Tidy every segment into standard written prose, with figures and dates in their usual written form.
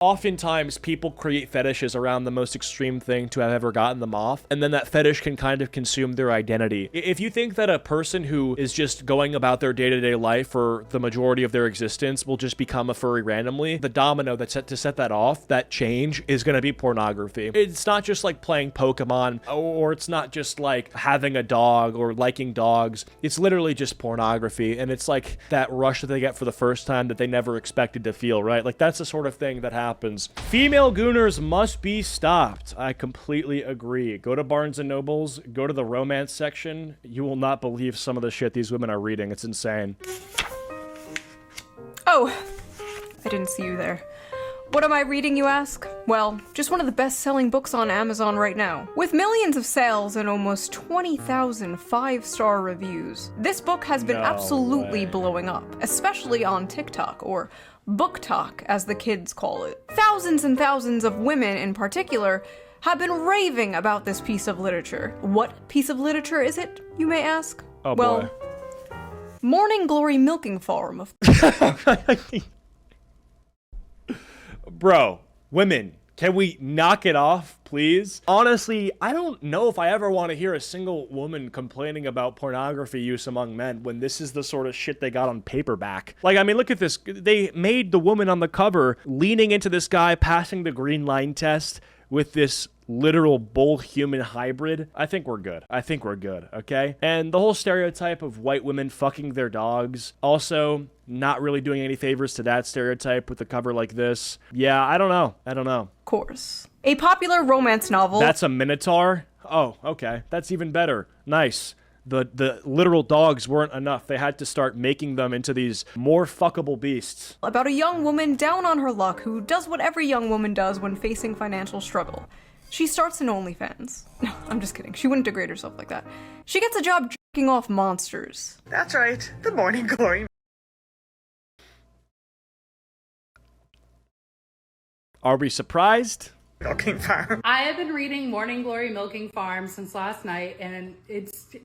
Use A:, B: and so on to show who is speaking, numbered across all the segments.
A: Oftentimes, people create fetishes around the most extreme thing to have ever gotten them off, and then that fetish can kind of consume their identity. If you think that a person who is just going about their day-to-day life for the majority of their existence will just become a furry randomly, the domino that's set to set that off, that change, is going to be pornography. It's not just like playing Pokemon, or it's not just like having a dog or liking dogs. It's literally just pornography, and it's like that rush that they get for the first time that they never expected to feel, right? Like, that's the sort of thing that happens. Female Gooners must be stopped. I completely agree. Go to Barnes & Nobles, go to the romance section. You will not believe some of the shit these women are reading. It's insane.
B: Oh, I didn't see you there. What am I reading, you ask? Well, just one of the best-selling books on Amazon right now. With millions of sales and almost 20,000 5-star reviews, this book has been absolutely blowing up, especially on TikTok, or Book Talk, as the kids call it. Thousands and thousands of women, in particular, have been raving about this piece of literature. What piece of literature is it, you may ask?
A: Oh,
B: well,
A: boy.
B: Morning Glory Milking Farm of
A: Bro, women, can we knock it off, please? Honestly, I don't know if I ever want to hear a single woman complaining about pornography use among men when this is the sort of shit they got on paperback. Like, I mean, look at this. They made the woman on the cover leaning into this guy passing the green line test with this literal bull human hybrid. I think we're good. I think we're good, okay? And the whole stereotype of white women fucking their dogs, also not really doing any favors to that stereotype with a cover like this. Yeah, I don't know. I don't know.
B: course. A popular romance novel.
A: That's a minotaur? Oh, okay. That's even better. Nice. The literal dogs weren't enough. They had to start making them into these more fuckable beasts.
B: About a young woman down on her luck who does what every young woman does when facing financial struggle. She starts an OnlyFans. No, I'm just kidding. She wouldn't degrade herself like that. She gets a job jerking off monsters.
C: That's right. The Morning Glory.
A: Are we surprised?
C: Milking Farm.
D: I have been reading Morning Glory Milking Farm since last night, and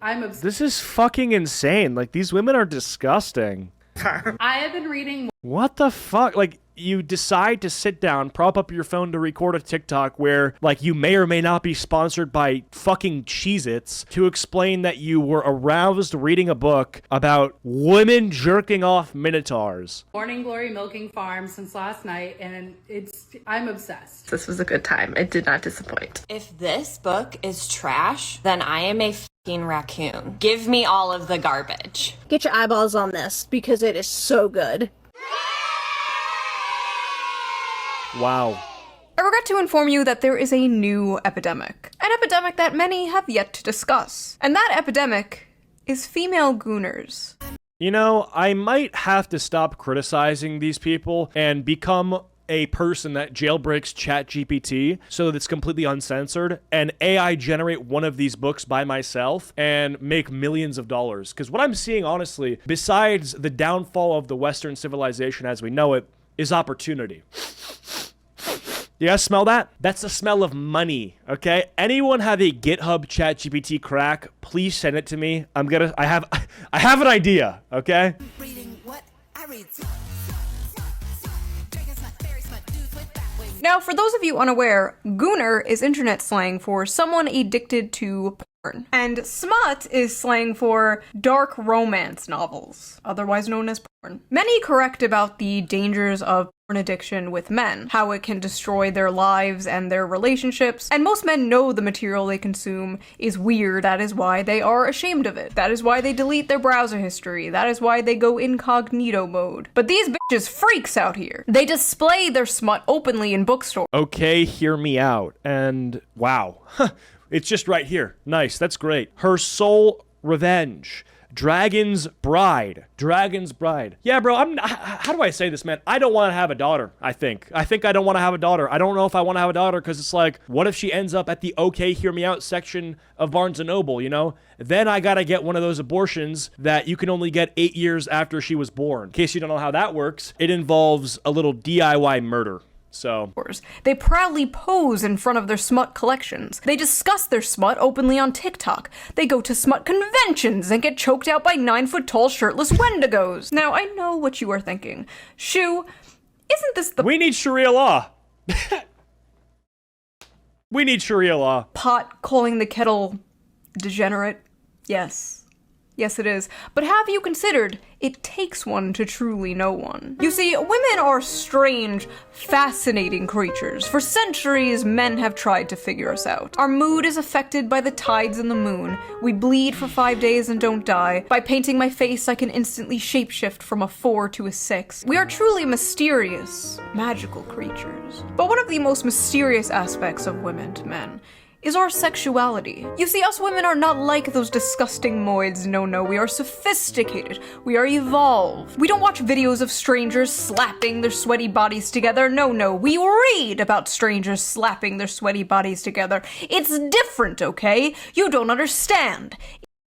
D: I'm obsessed.
A: This is fucking insane. Like, these women are disgusting.
D: I have been reading.
A: What the fuck? Like, you decide to sit down, prop up your phone to record a TikTok where, like, you may or may not be sponsored by fucking Cheez-Its to explain that you were aroused reading a book about women jerking off minotaurs.
D: Morning Glory Milking Farm since last night, and I'm obsessed.
E: This was a good time. It did not disappoint.
F: If this book is trash, then I am a fucking raccoon. Give me all of the garbage.
G: Get your eyeballs on this because it is so good.
A: Wow.
B: I regret to inform you that there is a new epidemic. An epidemic that many have yet to discuss. And that epidemic is female gooners.
A: You know, I might have to stop criticizing these people and become a person that jailbreaks ChatGPT so that it's completely uncensored and AI generate one of these books by myself and make millions of dollars. Because what I'm seeing, honestly, besides the downfall of the Western civilization as we know it, is opportunity. You guys smell that? That's the smell of money, okay? Anyone have a GitHub ChatGPT crack? Please send it to me. I have an idea, okay?
B: Now, for those of you unaware, gooner is internet slang for someone addicted to porn. And smut is slang for dark romance novels, otherwise known as porn. Many correct about the dangers of porn addiction with men, how it can destroy their lives and their relationships, and most men know the material they consume is weird. That is why they are ashamed of it. That is why they delete their browser history. That is why they go incognito mode. But these bitches freaks out here. They display their smut openly in bookstores.
A: Okay, hear me out. And wow. It's just right here. Nice, that's great. Her Soul Revenge. Dragon's Bride. Dragon's Bride. Yeah, bro, how do I say this, man? I don't want to have a daughter, I think. I don't want to have a daughter. I don't know if I want to have a daughter because it's like, what if she ends up at the okay, hear me out section of Barnes & Noble, you know? Then I gotta get one of those abortions that you can only get 8 years after she was born. In case you don't know how that works, it involves a little DIY murder. So
B: they proudly pose in front of their smut collections. They discuss their smut openly on TikTok. They go to smut conventions and get choked out by 9-foot-tall shirtless wendigos. Now, I know what you are thinking. Shoo, isn't this the—
A: We need Sharia law. We need Sharia law.
B: Pot calling the kettle degenerate? Yes. Yes, it is. But have you considered it takes one to truly know one? You see, women are strange, fascinating creatures. For centuries, men have tried to figure us out. Our mood is affected by the tides and the moon. We bleed for 5 days and don't die. By painting my face, I can instantly shapeshift from a 4 to a 6. We are truly mysterious, magical creatures. But one of the most mysterious aspects of women to men is our sexuality. You see, us women are not like those disgusting moids. No, we are sophisticated. We are evolved. We don't watch videos of strangers slapping their sweaty bodies together. No, we read about strangers slapping their sweaty bodies together. It's different, okay? You don't understand.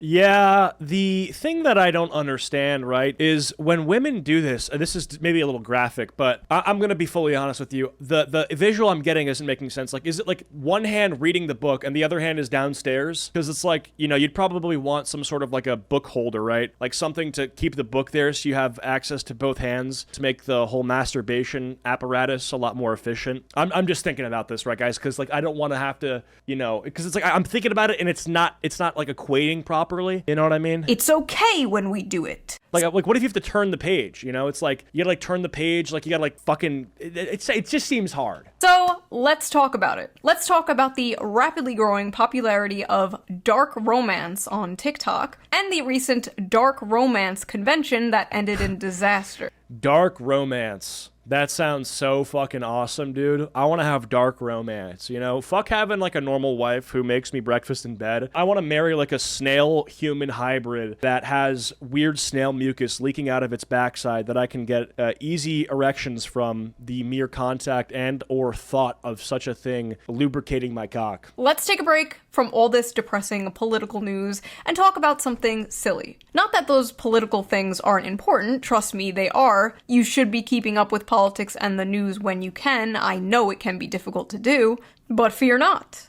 A: Yeah, the thing that I don't understand, right, is when women do this, and this is maybe a little graphic, but I'm going to be fully honest with you, the visual I'm getting isn't making sense. Like, is it like one hand reading the book and the other hand is downstairs? Because it's like, you know, you'd probably want some sort of like a book holder, right? Like something to keep the book there so you have access to both hands to make the whole masturbation apparatus a lot more efficient. I'm just thinking about this, right, guys? Because like I don't want to have to, you know, because it's like I'm thinking about it and it's not like equating properly. You know what I mean?
B: It's okay when we do it.
A: Like what if you have to turn the page? You know, it's like you gotta like turn the page, like you gotta like fucking. It just seems hard.
B: So let's talk about it. Let's talk about the rapidly growing popularity of dark romance on TikTok and the recent dark romance convention that ended in disaster.
A: Dark romance. That sounds so fucking awesome, dude. I want to have dark romance, you know? Fuck having like a normal wife who makes me breakfast in bed. I want to marry like a snail-human hybrid that has weird snail mucus leaking out of its backside that I can get easy erections from the mere contact and or thought of such a thing lubricating my cock.
B: Let's take a break from all this depressing political news and talk about something silly. Not that those political things aren't important, trust me, they are. You should be keeping up with politics and the news when you can. I know it can be difficult to do, but fear not.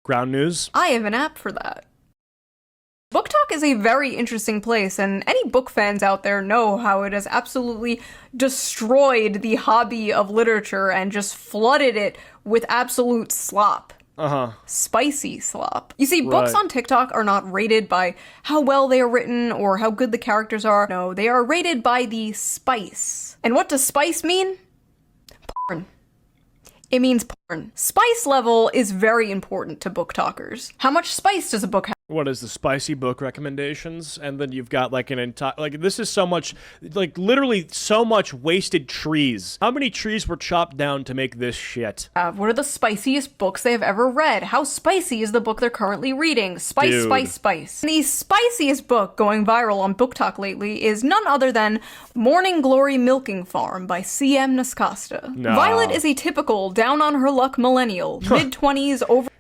A: Ground news?
B: I have an app for that. Book Talk is a very interesting place, and any book fans out there know how it has absolutely destroyed the hobby of literature and just flooded it with absolute slop. Spicy slop. You see, books on TikTok are not rated by how well they are written or how good the characters are. No, they are rated by the spice. And what does spice mean? Porn. It means porn. Spice level is very important to book talkers. How much spice does a book have?
A: What is the spicy book recommendations? And then you've got like an entire, like this is so much, like literally so much wasted trees. How many trees were chopped down to make this shit?
B: What are the spiciest books they have ever read? How spicy is the book they're currently reading? Spice,
A: Dude.
B: spice. The spiciest book going viral on Book Talk lately is none other than Morning Glory Milking Farm by C.M. Nascosta.
A: No.
B: Violet is a typical down-on-her-luck millennial, mid-20s, over...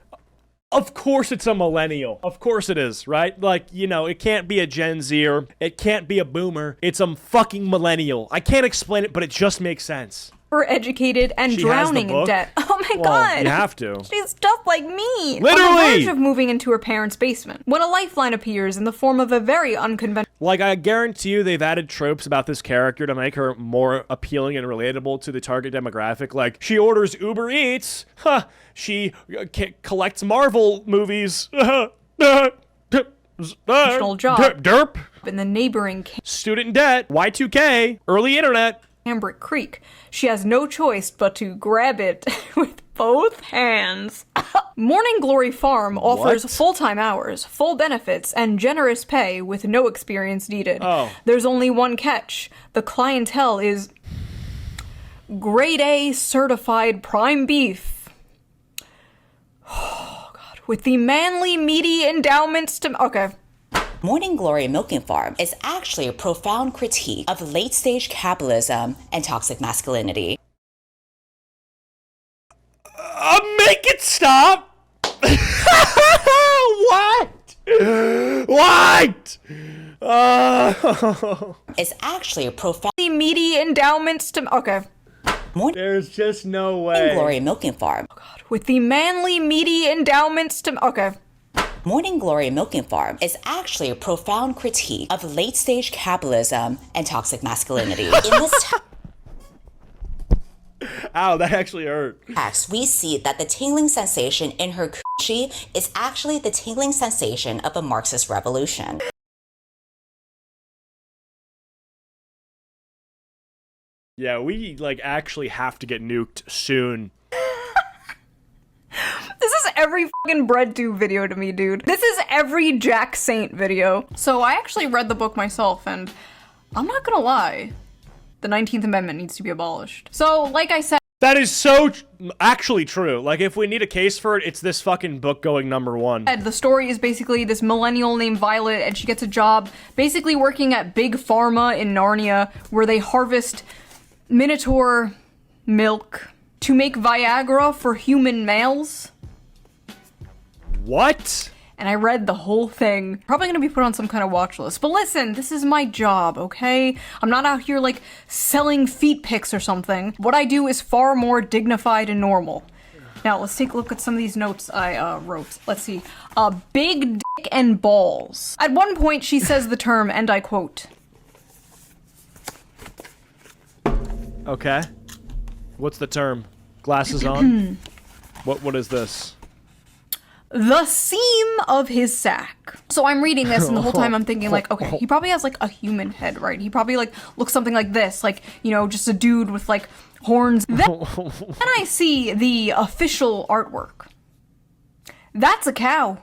A: Of course it's a millennial. Of course it is, right? Like, you know, it can't be a Gen Zer. It can't be a boomer. It's a fucking millennial. I can't explain it, but it just makes sense.
B: Educated and
A: She
B: drowning
A: has the
B: in
A: book?
B: debt. Oh my
A: Well,
B: god.
A: you have to.
B: She's just like me.
A: Literally!
B: On the verge of moving into her parents' basement, when a lifeline appears in the form of a very unconventional...
A: Like, I guarantee you they've added tropes about this character to make her more appealing and relatable to the target demographic. Like, she orders Uber Eats. Huh. She collects Marvel movies.
B: job
A: Derp.
B: in the neighboring
A: Student debt. Y2K. Early internet.
B: Cambric Creek. She has no choice but to grab it with both hands. Morning Glory Farm offers
A: What?
B: full-time hours, full benefits, and generous pay with no experience needed.
A: Oh.
B: There's only one catch. The clientele is grade A certified prime beef. Oh, God. With the manly, meaty endowments to... Okay.
H: Morning Glory Milking Farm is actually a profound critique of late-stage capitalism and toxic masculinity.
A: Make it stop! What? What?
H: It's actually a profound...
B: Meaty endowments to... Okay.
A: There's just no way.
H: Morning Glory Milking Farm.
B: With the manly, meaty endowments to... Okay.
H: Morning Glory Milking Farm is actually a profound critique of late-stage capitalism and toxic masculinity. In this
A: Ow, that actually hurt.
H: Text, we see that the tingling sensation in her coochie is actually the tingling sensation of a Marxist revolution.
A: Yeah, we, like, actually have to get nuked soon.
B: This is every fucking BreadTube video to me, dude. This is every Jack Saint video. So I actually read the book myself, and I'm not gonna lie, the 19th Amendment needs to be abolished. So, like I said,
A: That is so actually true. Like, if we need a case for it, it's this fucking book going #1.
B: the story is basically this millennial named Violet, and she gets a job basically working at Big Pharma in Narnia, where they harvest minotaur milk to make Viagra for human males.
A: What?
B: And I read the whole thing. Probably gonna be put on some kind of watch list. But listen, this is my job, okay? I'm not out here like selling feet pics or something. What I do is far more dignified and normal. Now let's take a look at some of these notes I wrote. Let's see. Big dick and balls. At one point she says the term, and I quote,
A: Okay. What's the term? Glasses on? What is this?
B: the seam of his sack. So I'm reading this and the whole time I'm thinking like, okay, he probably has like a human head, right? He probably like looks something like this, like, you know, just a dude with like horns. Then I see the official artwork. That's a cow.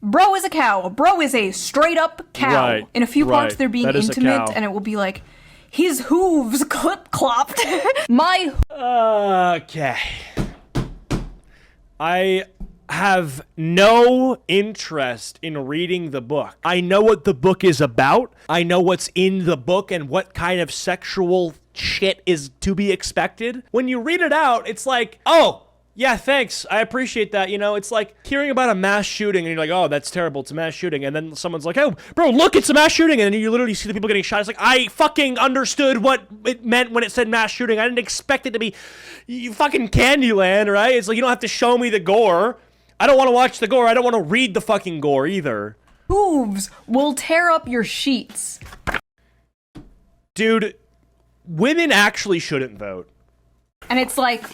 B: Bro is a cow. Bro is a straight up cow.
A: Right,
B: In a few parts
A: right.
B: they're being
A: That is a
B: intimate
A: cow.
B: and it will be like, his hooves clip-clopped. My
A: Okay. I have no interest in reading the book. I know what the book is about. I know what's in the book and what kind of sexual shit is to be expected. When you read it out, it's like, oh, yeah, thanks. I appreciate that. You know, it's like hearing about a mass shooting and you're like, oh, that's terrible. It's a mass shooting. And then someone's like, oh, bro, look, it's a mass shooting. And then you literally see the people getting shot. It's like, I fucking understood what it meant when it said mass shooting. I didn't expect it to be fucking Candyland, right? It's like, you don't have to show me the gore. I don't want to watch the gore. I don't want to read the fucking gore either.
B: hooves will tear up your sheets.
A: Dude, women actually shouldn't vote.
B: And it's like,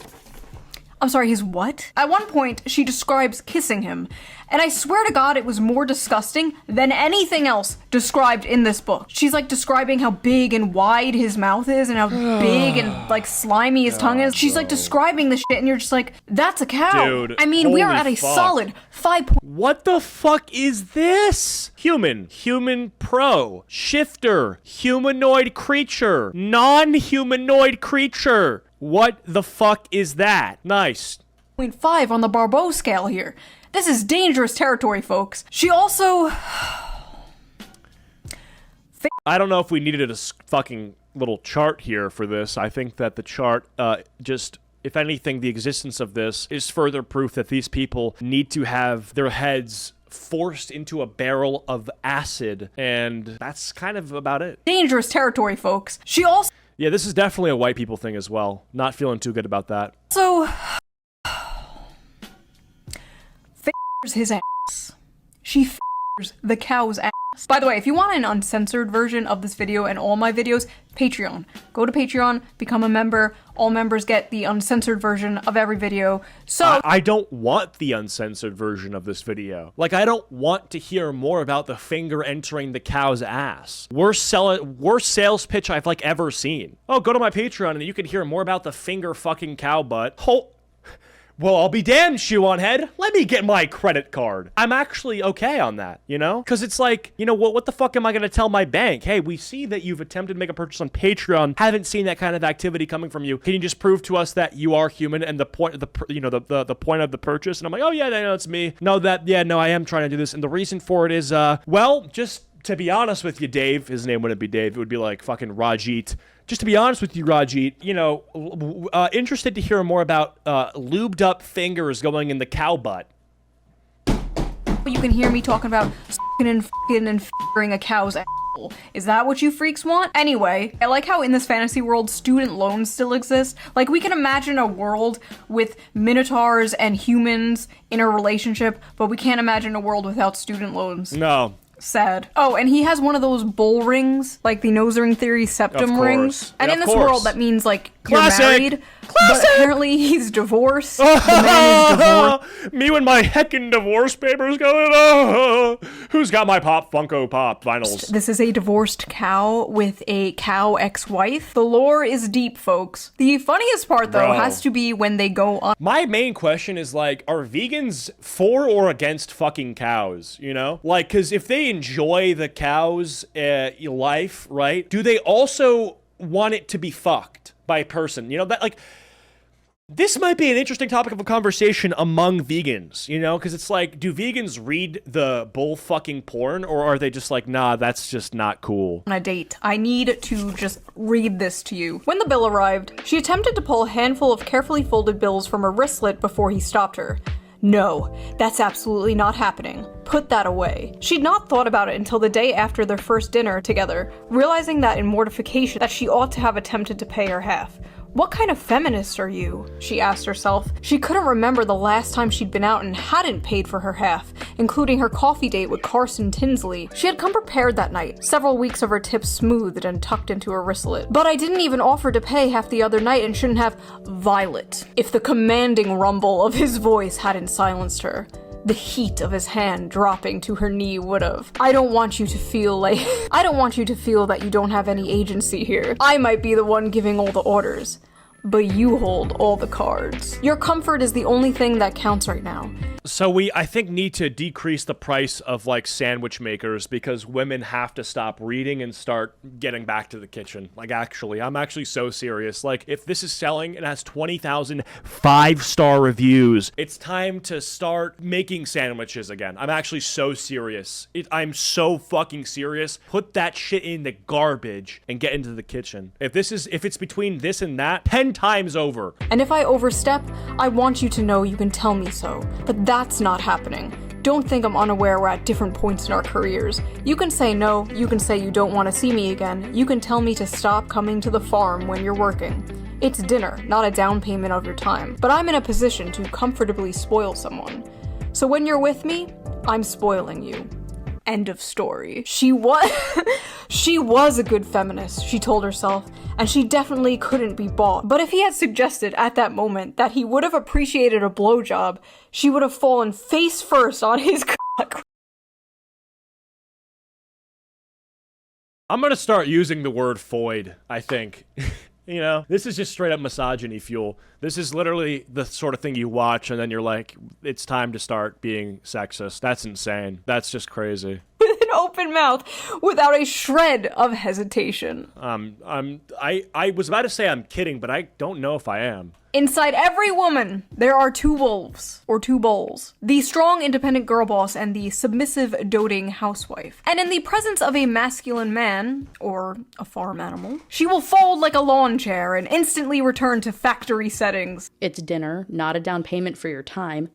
B: I'm sorry, his what? At one point, she describes kissing him. And I swear to God, it was more disgusting than anything else described in this book. She's like describing how big and wide his mouth is and how big and like slimy his tongue is. She's like describing the shit and you're just like, that's a cow.
A: Dude,
B: I mean, we are
A: holy
B: at a
A: fuck.
B: solid 5
A: What the fuck is this? Human, human pro, shifter, humanoid creature, non-humanoid creature. What the fuck is that? Nice.
B: 0.5 on the Barbeau scale here. This is dangerous territory, folks. She also...
A: I don't know if we needed a fucking little chart here for this. I think that the chart just... If anything, the existence of this is further proof that these people need to have their heads forced into a barrel of acid, and that's kind of about it.
B: dangerous territory, folks. She also...
A: Yeah, this is definitely a white people thing as well. Not feeling too good about that.
B: f***ers his ass. She f***ers the cow's ass. By the way, if you want an uncensored version of this video and all my videos, Patreon. Go to Patreon, become a member. All members get the uncensored version of every video. So
A: I don't want the uncensored version of this video. Like, I don't want to hear more about the finger entering the cow's ass. Worst sales pitch I've like ever seen. Oh, go to my Patreon and you can hear more about the finger fucking cow butt. Oh, well, I'll be damned, shoe on head. Let me get my credit card. I'm actually okay on that, you know? Because it's like, you know, what the fuck am I going to tell my bank? Hey, we see that you've attempted to make a purchase on Patreon. Haven't seen that kind of activity coming from you. Can you just prove to us that you are human and the point of the point of the purchase? And I'm like, oh yeah, no, it's me. No, I am trying to do this. And the reason for it is, well, just to be honest with you, Dave, his name wouldn't be Dave. It would be like fucking Rajit. Just to be honest with you, Rajit, you know, interested to hear more about lubed up fingers going in the cow butt.
B: you can hear me talking about s***ing and f***ing and f***ing a cow's asshole. Is that what you freaks want? Anyway, I like how in this fantasy world, student loans still exist. Like, we can imagine a world with minotaurs and humans in a relationship, but we can't imagine a world without student loans.
A: No.
B: Sad. Oh, and he has one of those bull rings, like the nose ring theory septum
A: Of course.
B: rings. And
A: Yeah,
B: in
A: of
B: this
A: course.
B: world, that means like
A: Classic.
B: you're married. But apparently he's divorced. The man is divorced.
A: Me and my heckin' divorce papers going on. Who's got my Funko Pop vinyls?
B: This is a divorced cow with a cow ex-wife. The lore is deep, folks. The funniest part, though,
A: Bro.
B: has to be when they go on.
A: My main question is, like, are vegans for or against fucking cows, you know? Like, because if they enjoy the cow's life, right, do they also want it to be fucked by a person? You know, that, like, this might be an interesting topic of a conversation among vegans, you know? Because it's like, do vegans read the bull fucking porn, or are they just like, nah, that's just not cool?
B: On a date. I need to just read this to you. When the bill arrived, she attempted to pull a handful of carefully folded bills from her wristlet before he stopped her. No, that's absolutely not happening. Put that away. She'd not thought about it until the day after their first dinner together, realizing that in mortification that she ought to have attempted to pay her half. What kind of feminist are you? She asked herself. She couldn't remember the last time she'd been out and hadn't paid for her half, including her coffee date with Carson Tinsley. She had come prepared that night, several weeks of her tips smoothed and tucked into her wristlet. But I didn't even offer to pay half the other night and shouldn't have. Violet. If the commanding rumble of his voice hadn't silenced her. The heat of his hand dropping to her knee would've. I don't want you to feel that you don't have any agency here. I might be the one giving all the orders, but you hold all the cards. Your comfort is the only thing that counts right now.
A: So we, I think, need to decrease the price of, like, sandwich makers because women have to stop reading and start getting back to the kitchen. Like, actually, I'm actually so serious. Like, if this is selling and has 20,000 5-star reviews, it's time to start making sandwiches again. I'm actually so serious. I'm so fucking serious. Put that shit in the garbage and get into the kitchen. If it's between this and that, 10 times over.
B: And if I overstep, I want you to know you can tell me so. But that's not happening. Don't think I'm unaware we're at different points in our careers. You can say no, you can say you don't want to see me again, you can tell me to stop coming to the farm when you're working. It's dinner, not a down payment of your time. But I'm in a position to comfortably spoil someone. So when you're with me, I'm spoiling you. End of story. She was a good feminist, she told herself, and she definitely couldn't be bought. But if he had suggested at that moment that he would have appreciated a blowjob, she would have fallen face first on his cock.
A: I'm gonna start using the word foid, I think. You know, this is just straight up misogyny fuel. This is literally the sort of thing you watch and then you're like, it's time to start being sexist. That's insane. That's just crazy.
B: With an open mouth, without a shred of hesitation.
A: I was about to say I'm kidding, but I don't know if I am.
B: Inside every woman, there are two wolves, or two bulls. The strong, independent girl boss and the submissive, doting housewife. And in the presence of a masculine man, or a farm animal, she will fold like a lawn chair and instantly return to factory settings.
I: It's dinner, not a down payment for your time.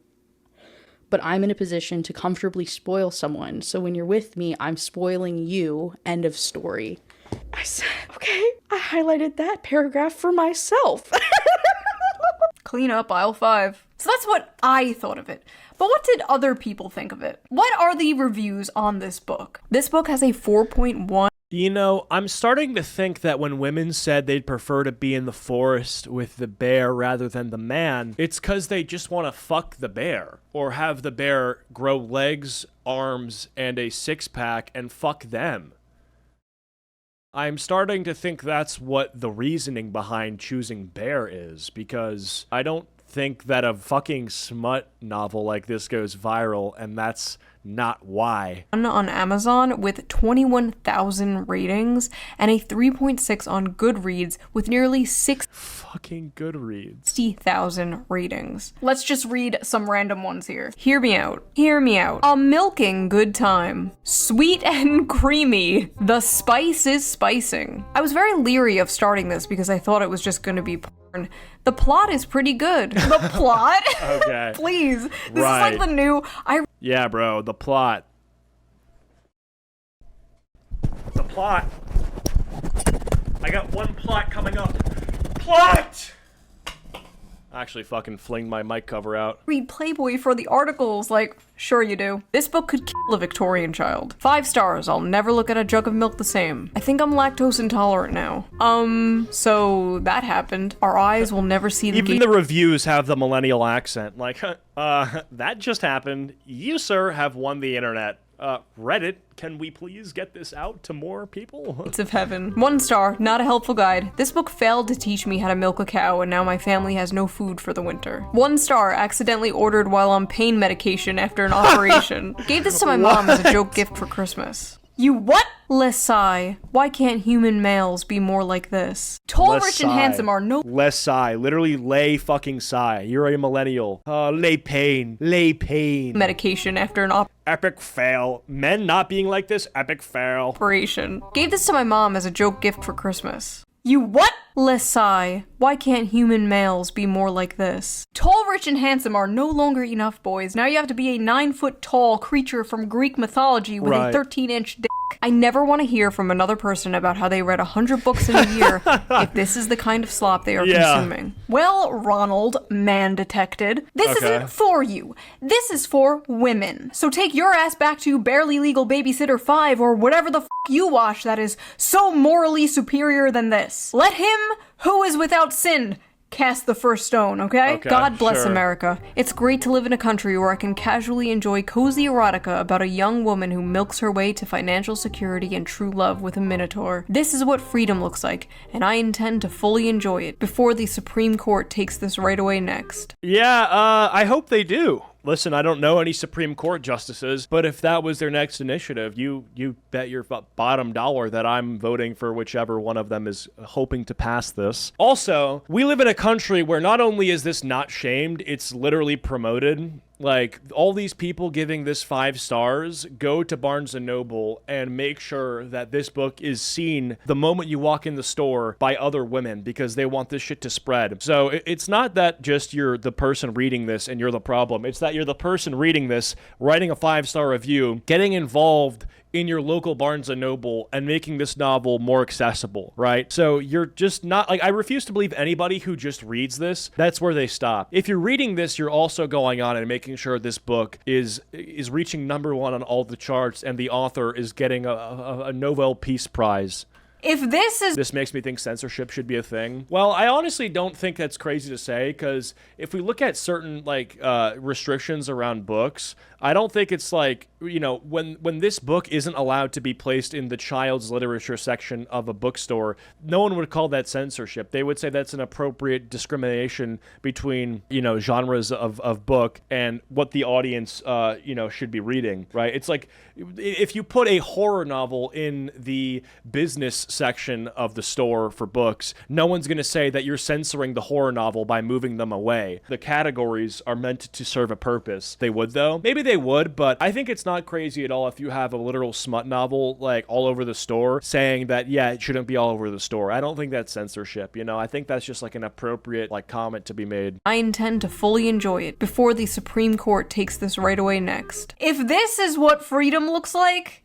I: But I'm in a position to comfortably spoil someone, so when you're with me, I'm spoiling you. End of story. I said, okay, I highlighted that paragraph for myself.
B: Clean up aisle 5. So that's what I thought of it. But what did other people think of it? What are the reviews on this book? This book has a 4.1.
A: You know, I'm starting to think that when women said they'd prefer to be in the forest with the bear rather than the man, it's because they just want to fuck the bear. Or have the bear grow legs, arms, and a six-pack and fuck them. I'm starting to think that's what the reasoning behind choosing bear is, because I don't think that a fucking smut novel like this goes viral, and that's not why.
B: On Amazon with 21,000 ratings and a 3.6 on Goodreads with nearly 60,000 ratings. Let's just read some random ones here. Hear me out. Hear me out. A milking good time. Sweet and creamy. The spice is spicing. I was very leery of starting this because I thought it was just gonna be porn. The plot is pretty good. The plot?
A: Okay.
B: Please. This
A: Right.
B: is like the new...
A: Yeah, bro, the plot. The plot. I got one plot coming up. Plot! I actually fucking flinged my mic cover out.
B: Read Playboy for the articles, like, sure you do. This book could kill a Victorian child. 5 stars, I'll never look at a jug of milk the same. I think I'm lactose intolerant now. So that happened. Our eyes will never see the
A: Even the reviews have the millennial accent. Like, that just happened. You, sir, have won the internet. Reddit, can we please get this out to more people?
B: Gates of heaven. 1 star, not a helpful guide. This book failed to teach me how to milk a cow, and now my family has no food for the winter. 1 star, accidentally ordered while on pain medication after an operation. Gave this to my mom as a joke gift for Christmas. You what? Less sigh. Why can't human males be more like this? Tall,
A: Less
B: rich, and
A: sigh.
B: handsome are no—
A: Less sigh. Literally lay fucking sigh. You're a millennial. Lay pain. Lay pain.
B: medication after an
A: Epic fail. Men not being like this, epic fail.
B: operation. Gave this to my mom as a joke gift for Christmas. You what? Less sigh. Why can't human males be more like this? Tall, rich, and handsome are no longer enough, boys. Now you have to be a 9-foot-tall creature from Greek mythology with
A: Right.
B: a 13-inch dick. I never want to hear from another person about how they read 100 books in a year if this is the kind of slop they are consuming. Well, Ronald, man detected, this isn't for you. This is for women. So take your ass back to Barely Legal Babysitter 5 or whatever the f*** you watch that is so morally superior than this. Let him who is without sin cast the first stone, okay? God bless
A: sure.
B: America. It's great to live in a country where I can casually enjoy cozy erotica about a young woman who milks her way to financial security and true love with a minotaur. This is what freedom looks like, and I intend to fully enjoy it before the Supreme Court takes this right away next.
A: Yeah, I hope they do. Listen, I don't know any Supreme Court justices, but if that was their next initiative, you bet your bottom dollar that I'm voting for whichever one of them is hoping to pass this. Also, we live in a country where not only is this not shamed, it's literally promoted. Like, all these people giving this 5 stars go to Barnes & Noble and make sure that this book is seen the moment you walk in the store by other women because they want this shit to spread. So it's not that just you're the person reading this and you're the problem. It's that you're the person reading this, writing a 5-star review, getting involved in your local Barnes & Noble and making this novel more accessible, right? So you're just not, like, I refuse to believe anybody who just reads this, that's where they stop. If you're reading this, you're also going on and making sure this book is reaching #1 on all the charts and the author is getting a Nobel Peace Prize.
B: If
A: This makes me think censorship should be a thing. Well, I honestly don't think that's crazy to say, because if we look at certain, like, restrictions around books, I don't think it's like, you know, when this book isn't allowed to be placed in the child's literature section of a bookstore, no one would call that censorship. They would say that's an appropriate discrimination between, you know, genres of book and what the audience, you know, should be reading, right? It's like, if you put a horror novel in the business section of the store for books, no one's going to say that you're censoring the horror novel by moving them away. The categories are meant to serve a purpose. They would, though. Maybe they would, but I think it's not crazy at all if you have a literal smut novel, like, all over the store, saying that, yeah, it shouldn't be all over the store. I don't think that's censorship, you know? I think that's just, like, an appropriate, like, comment to be made.
B: I intend to fully enjoy it before the Supreme Court takes this right away next. If this is what freedom looks like,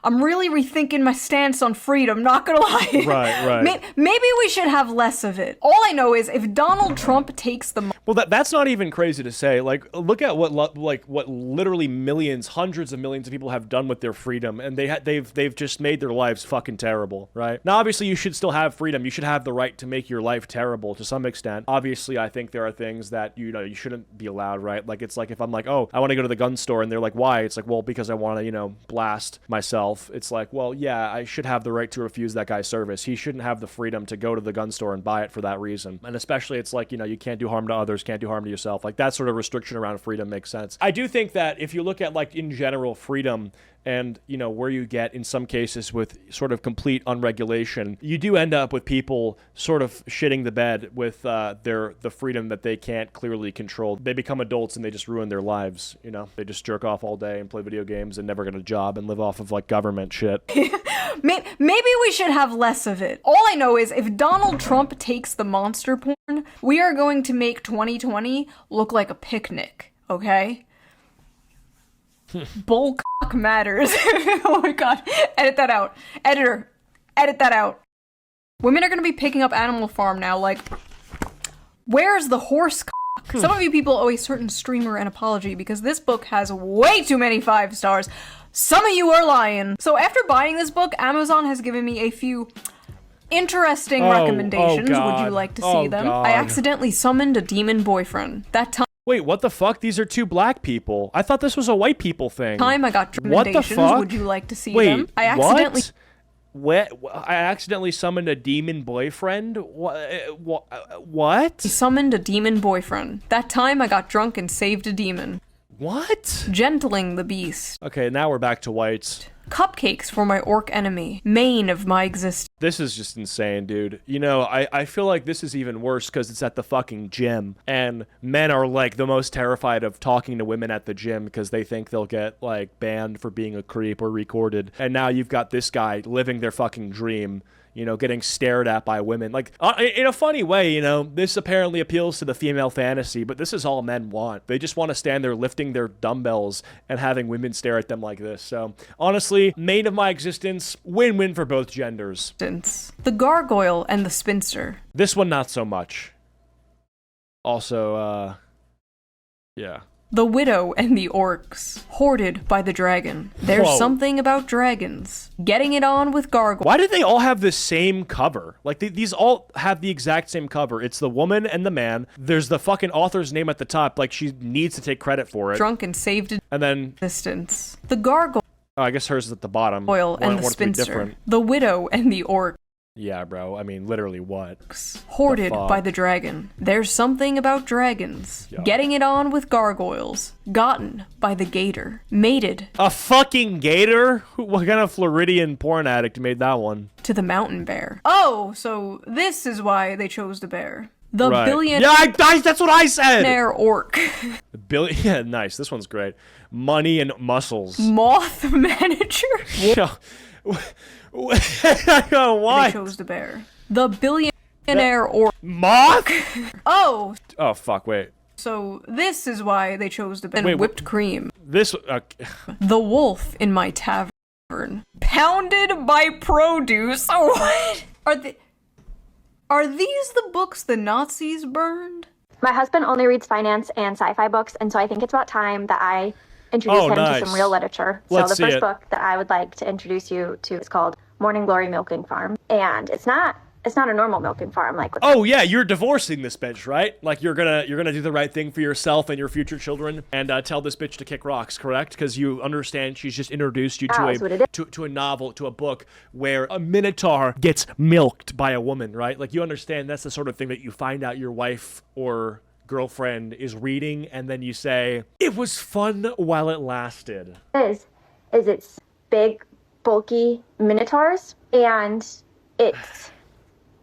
B: I'm really rethinking my stance on freedom, not gonna lie.
A: Right.
B: Maybe we should have less of it. All I know is if Donald Trump takes the
A: Well, that's not even crazy to say. Like, look at what literally millions, hundreds of millions of people have done with their freedom, and they've just made their lives fucking terrible, right? Now, obviously, you should still have freedom. You should have the right to make your life terrible to some extent. Obviously, I think there are things that, you know, you shouldn't be allowed, right? Like, it's like if I'm like, oh, I want to go to the gun store, and they're like, why? It's like, well, because I want to, you know, blast myself. It's like, well, yeah, I should have the right to refuse that guy's service. He shouldn't have the freedom to go to the gun store and buy it for that reason. And especially, it's like, you know, you can't do harm to others, can't do harm to yourself. Like, that sort of restriction around freedom makes sense. I do think that if you look at, like, in general freedom and, you know, where you get in some cases with sort of complete unregulation, you do end up with people sort of shitting the bed with the freedom that they can't clearly control. They become adults and they just ruin their lives, you know? They just jerk off all day and play video games and never get a job and live off of, like, government shit.
B: Maybe we should have less of it. All I know is if Donald Trump takes the monster porn, we are going to make 2020 look like a picnic, okay? Bull cock matters. Oh my god. Edit that out. Editor, edit that out. Women are gonna be picking up Animal Farm now, like, Where's the horse cock? Some of you people owe a certain streamer an apology because this book has way too many 5 stars. Some of you are lying. So after buying this book, Amazon has given me a few interesting recommendations. Would you like to see them?
A: God.
B: I accidentally summoned a demon boyfriend. That
A: Wait, what the fuck? These are 2 black people. I thought this was a white people thing.
B: time I got recommendations.
A: What the fuck?
B: Would you like to see
A: Wait,
B: them? I accidentally
A: what? I accidentally summoned a demon boyfriend? What?
B: summoned a demon boyfriend. That time I got drunk and saved a demon.
A: What?
B: Gentling the beast.
A: Okay, now we're back to whites.
B: Cupcakes for my orc enemy. Main of my existence.
A: This is just insane, dude. You know, I feel like this is even worse because it's at the fucking gym. And men are, like, the most terrified of talking to women at the gym because they think they'll get, like, banned for being a creep or recorded. And now you've got this guy living their fucking dream, you know, getting stared at by women. Like, in a funny way, you know, this apparently appeals to the female fantasy, but this is all men want. They just want to stand there lifting their dumbbells and having women stare at them like this. So, honestly, main of my existence, win-win for both genders.
B: The gargoyle and the spinster.
A: This one, not so much. Also, yeah.
B: The widow and the orcs. Hoarded by the dragon. There's
A: Whoa.
B: something about dragons. Getting it on with gargoyle.
A: Why did they all have the same cover? Like, these all have the exact same cover. It's the woman and the man. There's the fucking author's name at the top. Like, she needs to take credit for it.
B: Drunk and saved a
A: And then,
B: distance. The gargoyle
A: oh, I guess hers is at the bottom.
B: and
A: Want
B: the
A: it to be
B: spinster.
A: different.
B: The widow and the orcs.
A: Yeah, bro. I mean, literally what?
B: Hoarded
A: fuck?
B: by the dragon. There's something about dragons.
A: Yeah.
B: Getting it on with gargoyles. Gotten by the gator. Mated
A: A fucking gator? What kind of Floridian porn addict made that one?
B: to the mountain bear. Oh, so this is why they chose the bear. The
A: Right.
B: billionaire
A: Yeah, that's what I said!
B: orc.
A: Yeah, nice. This one's great. Money and muscles.
B: Moth manager.
A: Yeah.
B: They
A: What?
B: chose the bear. The billionaire orc.
A: Moth?
B: Oh,
A: Oh, fuck, wait.
B: so this is why they chose the bear.
A: Wait,
B: And whipped cream.
A: This,
B: The wolf in my tavern. Pounded by produce. Oh, what? Are these the books the Nazis burned?
J: My husband only reads finance and sci-fi books, and so I think it's about time that I introduce him
A: nice.
J: to some real literature.
A: Let's
J: so
A: see
J: the first
A: it.
J: book that I would like to introduce you to is called Morning Glory Milking Farm, and it's not a normal milking farm like.
A: oh yeah, you're divorcing this bitch, right? Like you're gonna do the right thing for yourself and your future children, and tell this bitch to kick rocks, correct? Because you understand she's just introduced you
J: That's what it is.
A: to a novel, to a book where a minotaur gets milked by a woman, right? Like you understand that's the sort of thing that you find out your wife or girlfriend is reading, and then you say it was fun while it lasted.
J: Is it's big, bulky minotaurs, and it's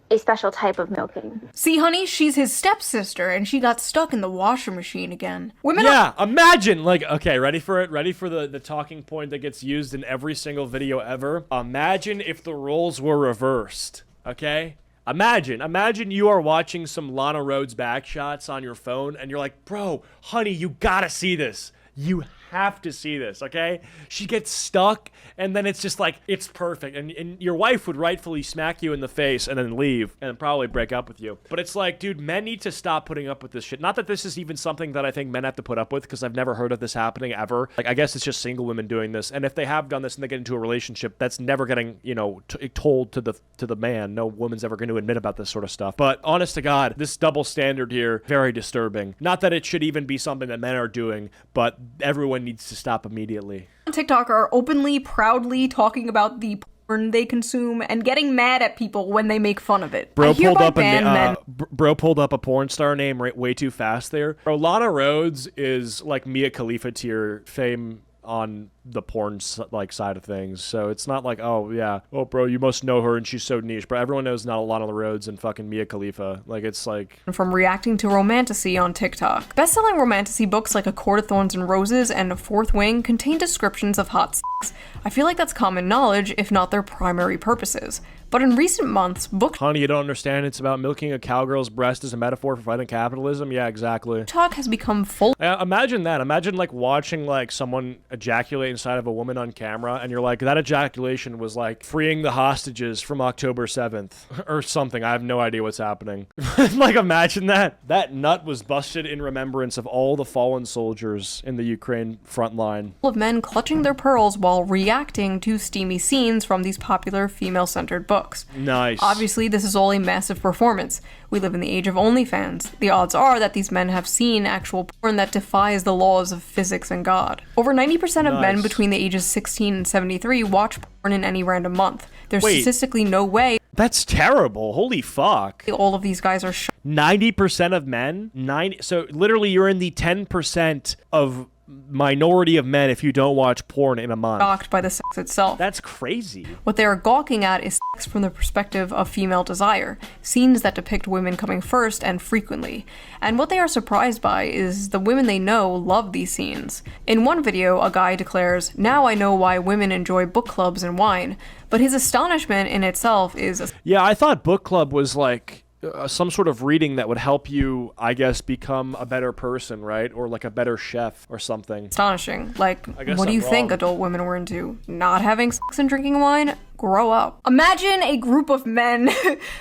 J: a special type of milking.
B: See, honey, she's his stepsister, and she got stuck in the washing machine again. Women
A: Yeah, imagine, like, okay, ready for it? Ready for the talking point that gets used in every single video ever? Imagine if the roles were reversed, okay? Imagine you are watching some Lana Rhoades back shots on your phone, and you're like, bro, honey, you gotta see this. You have to see this, okay? She gets stuck, and then it's just like, it's perfect. And your wife would rightfully smack you in the face and then leave and probably break up with you. But it's like, dude, men need to stop putting up with this shit. Not that this is even something that I think men have to put up with, because I've never heard of this happening ever. Like, I guess it's just single women doing this. And if they have done this and they get into a relationship, that's never getting, you know, told to the man. No woman's ever going to admit about this sort of stuff. But honest to God, this double standard here, very disturbing. Not that it should even be something that men are doing, but everyone needs to stop immediately.
B: on TikTok are openly, proudly talking about the porn they consume and getting mad at people when they make fun of it.
A: Bro
B: I
A: pulled
B: hereby
A: up
B: ban men.
A: bro pulled up a porn star name way too fast there. Bro, Lana Rhoades is like Mia Khalifa tier fame on the porn side of things, so it's not like, oh yeah, oh bro, you must know her and she's so niche, but everyone knows not Lana Rhoades and fucking Mia Khalifa. Like, it's like
B: From reacting to romantasy on TikTok. Best-selling romantasy books like A Court of Thorns and Roses and A Fourth Wing contain descriptions of hot sex. I feel like that's common knowledge, if not their primary purposes. But in recent months, book
A: Honey, you don't understand. It's about milking a cowgirl's breast as a metaphor for fighting capitalism. Yeah, exactly.
B: talk has become full.
A: Imagine that. Imagine like watching like someone ejaculate inside of a woman on camera, and you're like, that ejaculation was like freeing the hostages from October 7th or something. I have no idea what's happening. Like, imagine that. That nut was busted in remembrance of all the fallen soldiers in the Ukraine front line.
B: Of men clutching their pearls while reacting to steamy scenes from these popular female-centered books.
A: Nice.
B: Obviously, this is all a massive performance. We live in the age of OnlyFans. The odds are that these men have seen actual porn that defies the laws of physics and God. Over 90% of men between the ages 16 and 73 watch porn in any random month. There's statistically no way.
A: That's terrible. Holy fuck.
B: All of these guys are
A: 90% of men? So literally you're in the 10% of minority of men if you don't watch porn in a month.
B: Shocked by the sex itself.
A: That's crazy.
B: What they are gawking at is sex from the perspective of female desire, scenes that depict women coming first and frequently. And what they are surprised by is the women they know love these scenes. In one video, a guy declares, "Now I know why women enjoy book clubs and wine," but his astonishment in itself is...
A: Yeah, I thought book club was like some sort of reading that would help you, I guess, become a better person, right? Or like a better chef or something.
B: Astonishing. Like, what do
A: I'm
B: you
A: wrong.
B: think adult women were into? Not having sex and drinking wine? Grow up. Imagine a group of men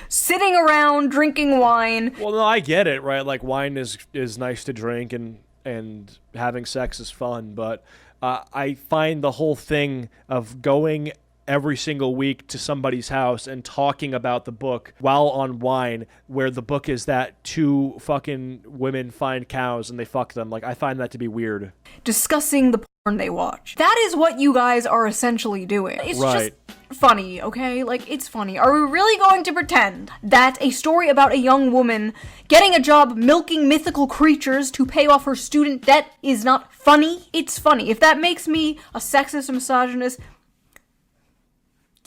B: sitting around drinking wine.
A: Well, no, I get it, right? Like, wine is nice to drink and having sex is fun, but I find the whole thing of going every single week to somebody's house and talking about the book while on wine, where the book is that two fucking women find cows and they fuck them. Like, I find that to be weird.
B: Discussing the porn they watch. That is what you guys are essentially doing. It's just funny, okay? Like, it's funny. Are we really going to pretend that a story about a young woman getting a job milking mythical creatures to pay off her student debt is not funny? It's funny. If that makes me a sexist, misogynist,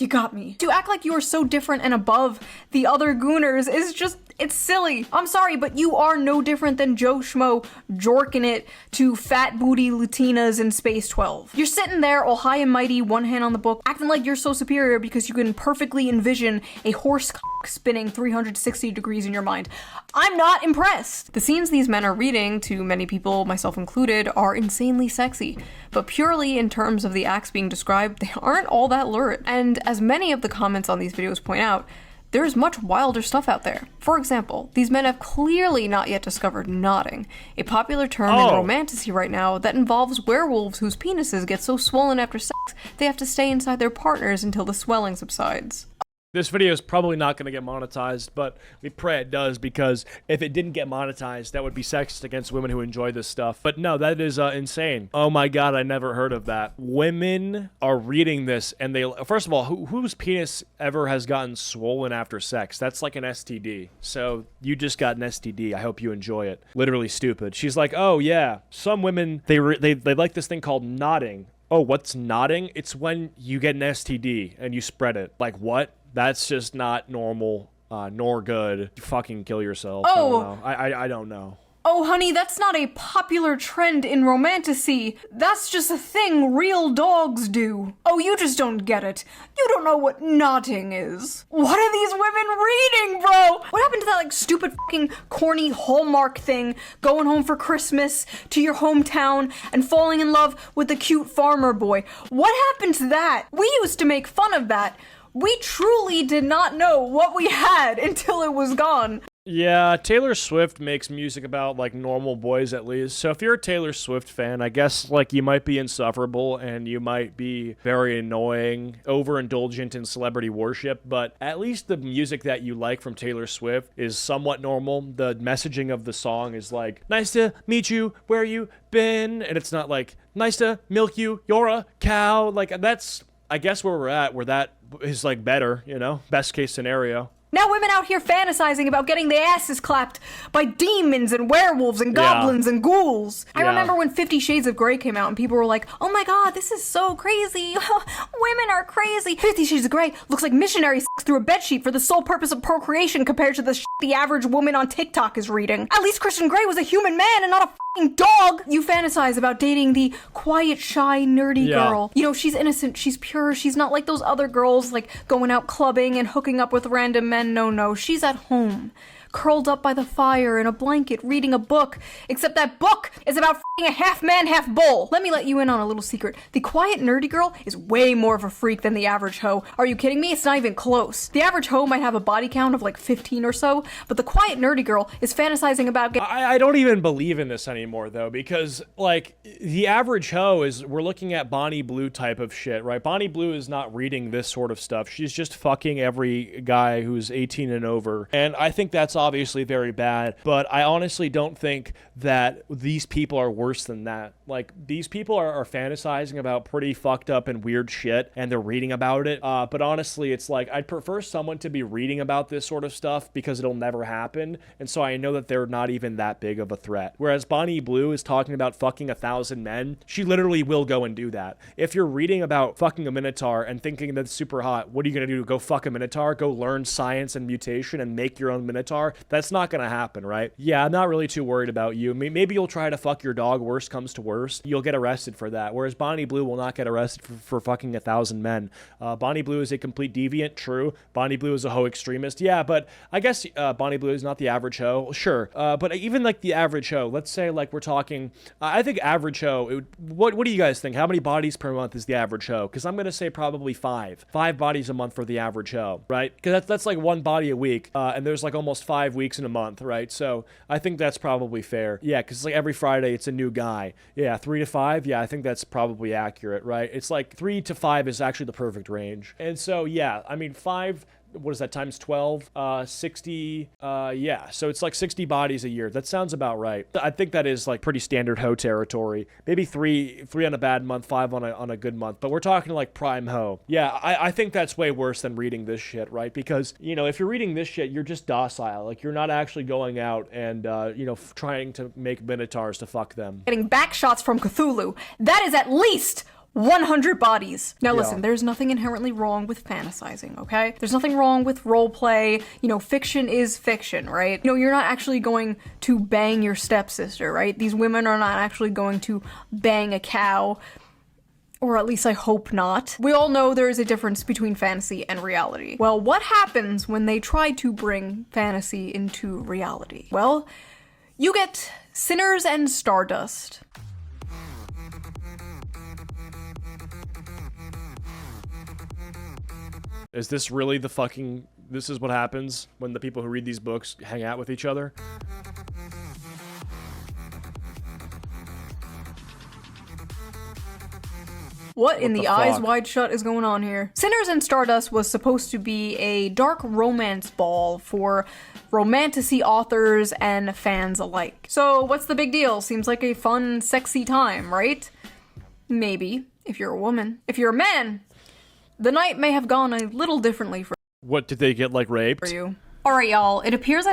B: you got me. To act like you are so different and above the other Gooners is just, it's silly. I'm sorry, but you are no different than Joe Schmo jorking it to fat booty Latinas in Space 12. You're sitting there all high and mighty, one hand on the book, acting like you're so superior because you can perfectly envision a horse cock spinning 360 degrees in your mind. I'm not impressed. The scenes these men are reading, to many people, myself included, are insanely sexy. But purely in terms of the acts being described, they aren't all that lurid. And as many of the comments on these videos point out, there is much wilder stuff out there. For example, these men have clearly not yet discovered knotting, a popular term in romantasy right now that involves werewolves whose penises get so swollen after sex they have to stay inside their partners until the swelling subsides.
A: This video is probably not going to get monetized, but we pray it does, because if it didn't get monetized, that would be sexist against women who enjoy this stuff. But no, that is insane. Oh my god, I never heard of that. Women are reading this, and they, first of all, whose penis ever has gotten swollen after sex? That's like an STD. So you just got an STD. I hope you enjoy it. Literally stupid. She's like, oh yeah, some women, they like this thing called knotting. Oh, what's knotting? It's when you get an STD and you spread it. Like, what? That's just not normal, nor good. You fucking kill yourself.
B: Oh.
A: I don't know.
B: Oh, honey, that's not a popular trend in romantasy. That's just a thing real dogs do. Oh, you just don't get it. You don't know what knotting is. What are these women reading, bro? What happened to that, like, stupid fucking corny Hallmark thing, going home for Christmas to your hometown and falling in love with the cute farmer boy? What happened to that? We used to make fun of that. We truly did not know what we had until it was gone.
A: Yeah, Taylor Swift makes music about, like, normal boys at least. So if you're a Taylor Swift fan, I guess, like, you might be insufferable and you might be very annoying, overindulgent in celebrity worship, but at least the music that you like from Taylor Swift is somewhat normal. The messaging of the song is like, nice to meet you, where you been? And it's not like, nice to milk you, you're a cow. Like, that's, I guess, where we're at, where that is, like, better, you know? Best case scenario.
B: Now women out here fantasizing about getting their asses clapped by demons and werewolves and goblins and ghouls. I remember when 50 Shades of Grey came out and people were like, oh my god, this is so crazy. Women are crazy. 50 Shades of Grey looks like missionary sex through a bedsheet for the sole purpose of procreation compared to the shit the average woman on TikTok is reading. At least Christian Grey was a human man and not a dog. You fantasize about dating the quiet, shy, nerdy girl. You know, she's innocent, she's pure, she's not like those other girls, like going out clubbing and hooking up with random men. No, she's at home, curled up by the fire in a blanket, reading a book, except that book is about f***ing a half man, half bull. Let me let you in on a little secret. The quiet, nerdy girl is way more of a freak than the average hoe. Are you kidding me? It's not even close. The average hoe might have a body count of like 15 or so, but the quiet, nerdy girl is fantasizing about getting—
A: I don't even believe in this anymore, though, because, like, the average hoe is, we're looking at Bonnie Blue type of shit, right? Bonnie Blue is not reading this sort of stuff. She's just fucking every guy who's 18 and over, and I think that's obviously very bad, but I honestly don't think that these people are worse than that. Like, these people are fantasizing about pretty fucked up and weird shit, and they're reading about it, but honestly, it's like, I'd prefer someone to be reading about this sort of stuff because it'll never happen, and so I know that they're not even that big of a threat. Whereas Bonnie Blue is talking about fucking 1,000 men, she literally will go and do that. If you're reading about fucking a minotaur and thinking that's super hot, what are you gonna do? Go fuck a minotaur? Go learn science and mutation and make your own minotaur? That's not gonna happen, right? Yeah, I'm not really too worried about you. Maybe you'll try to fuck your dog, worst comes to worst. You'll get arrested for that. Whereas Bonnie Blue will not get arrested for fucking 1,000 men. Bonnie Blue is a complete deviant, true. Bonnie Blue is a hoe extremist, yeah, but I guess Bonnie Blue is not the average hoe, sure. But even like the average hoe, let's say like we're talking, I think average hoe, what do you guys think? How many bodies per month is the average hoe? Because I'm going to say probably 5 bodies a month for the average hoe, right? Because that's like 1 body a week, and there's like almost 5 weeks in a month, right? So I think that's probably fair. Yeah, because like every Friday it's a new guy. Yeah, 3 to 5, yeah, I think that's probably accurate, right? It's like 3 to 5 is actually the perfect range. And so, yeah, I mean, 5, what is that, times 12? 60, yeah, so it's like 60 bodies a year. That sounds about right. I think that is like pretty standard hoe territory. Maybe 3 on a bad month, 5 on a good month, but we're talking like prime hoe. Yeah, I think that's way worse than reading this shit, right? Because, you know, if you're reading this shit, you're just docile. Like, you're not actually going out and, you know, trying to make minotaurs to fuck them.
B: Getting back shots from Cthulhu. That is at least 100 bodies. Now listen, there's nothing inherently wrong with fantasizing, okay? There's nothing wrong with role play. You know, fiction is fiction, right? You know, you're not actually going to bang your stepsister, right? These women are not actually going to bang a cow. Or at least I hope not. We all know there is a difference between fantasy and reality. Well, what happens when they try to bring fantasy into reality? Well, you get Sinners and Stardust.
A: Is this really the fucking... This is what happens when the people who read these books hang out with each other?
B: What in the eyes wide shut is going on here? Sinners and Stardust was supposed to be a dark romance ball for romantasy authors and fans alike. So what's the big deal? Seems like a fun, sexy time, right? Maybe, if you're a woman. If you're a man, the night may have gone a little differently for
A: What, did they get, like, raped?
B: you. Alright, y'all, it appears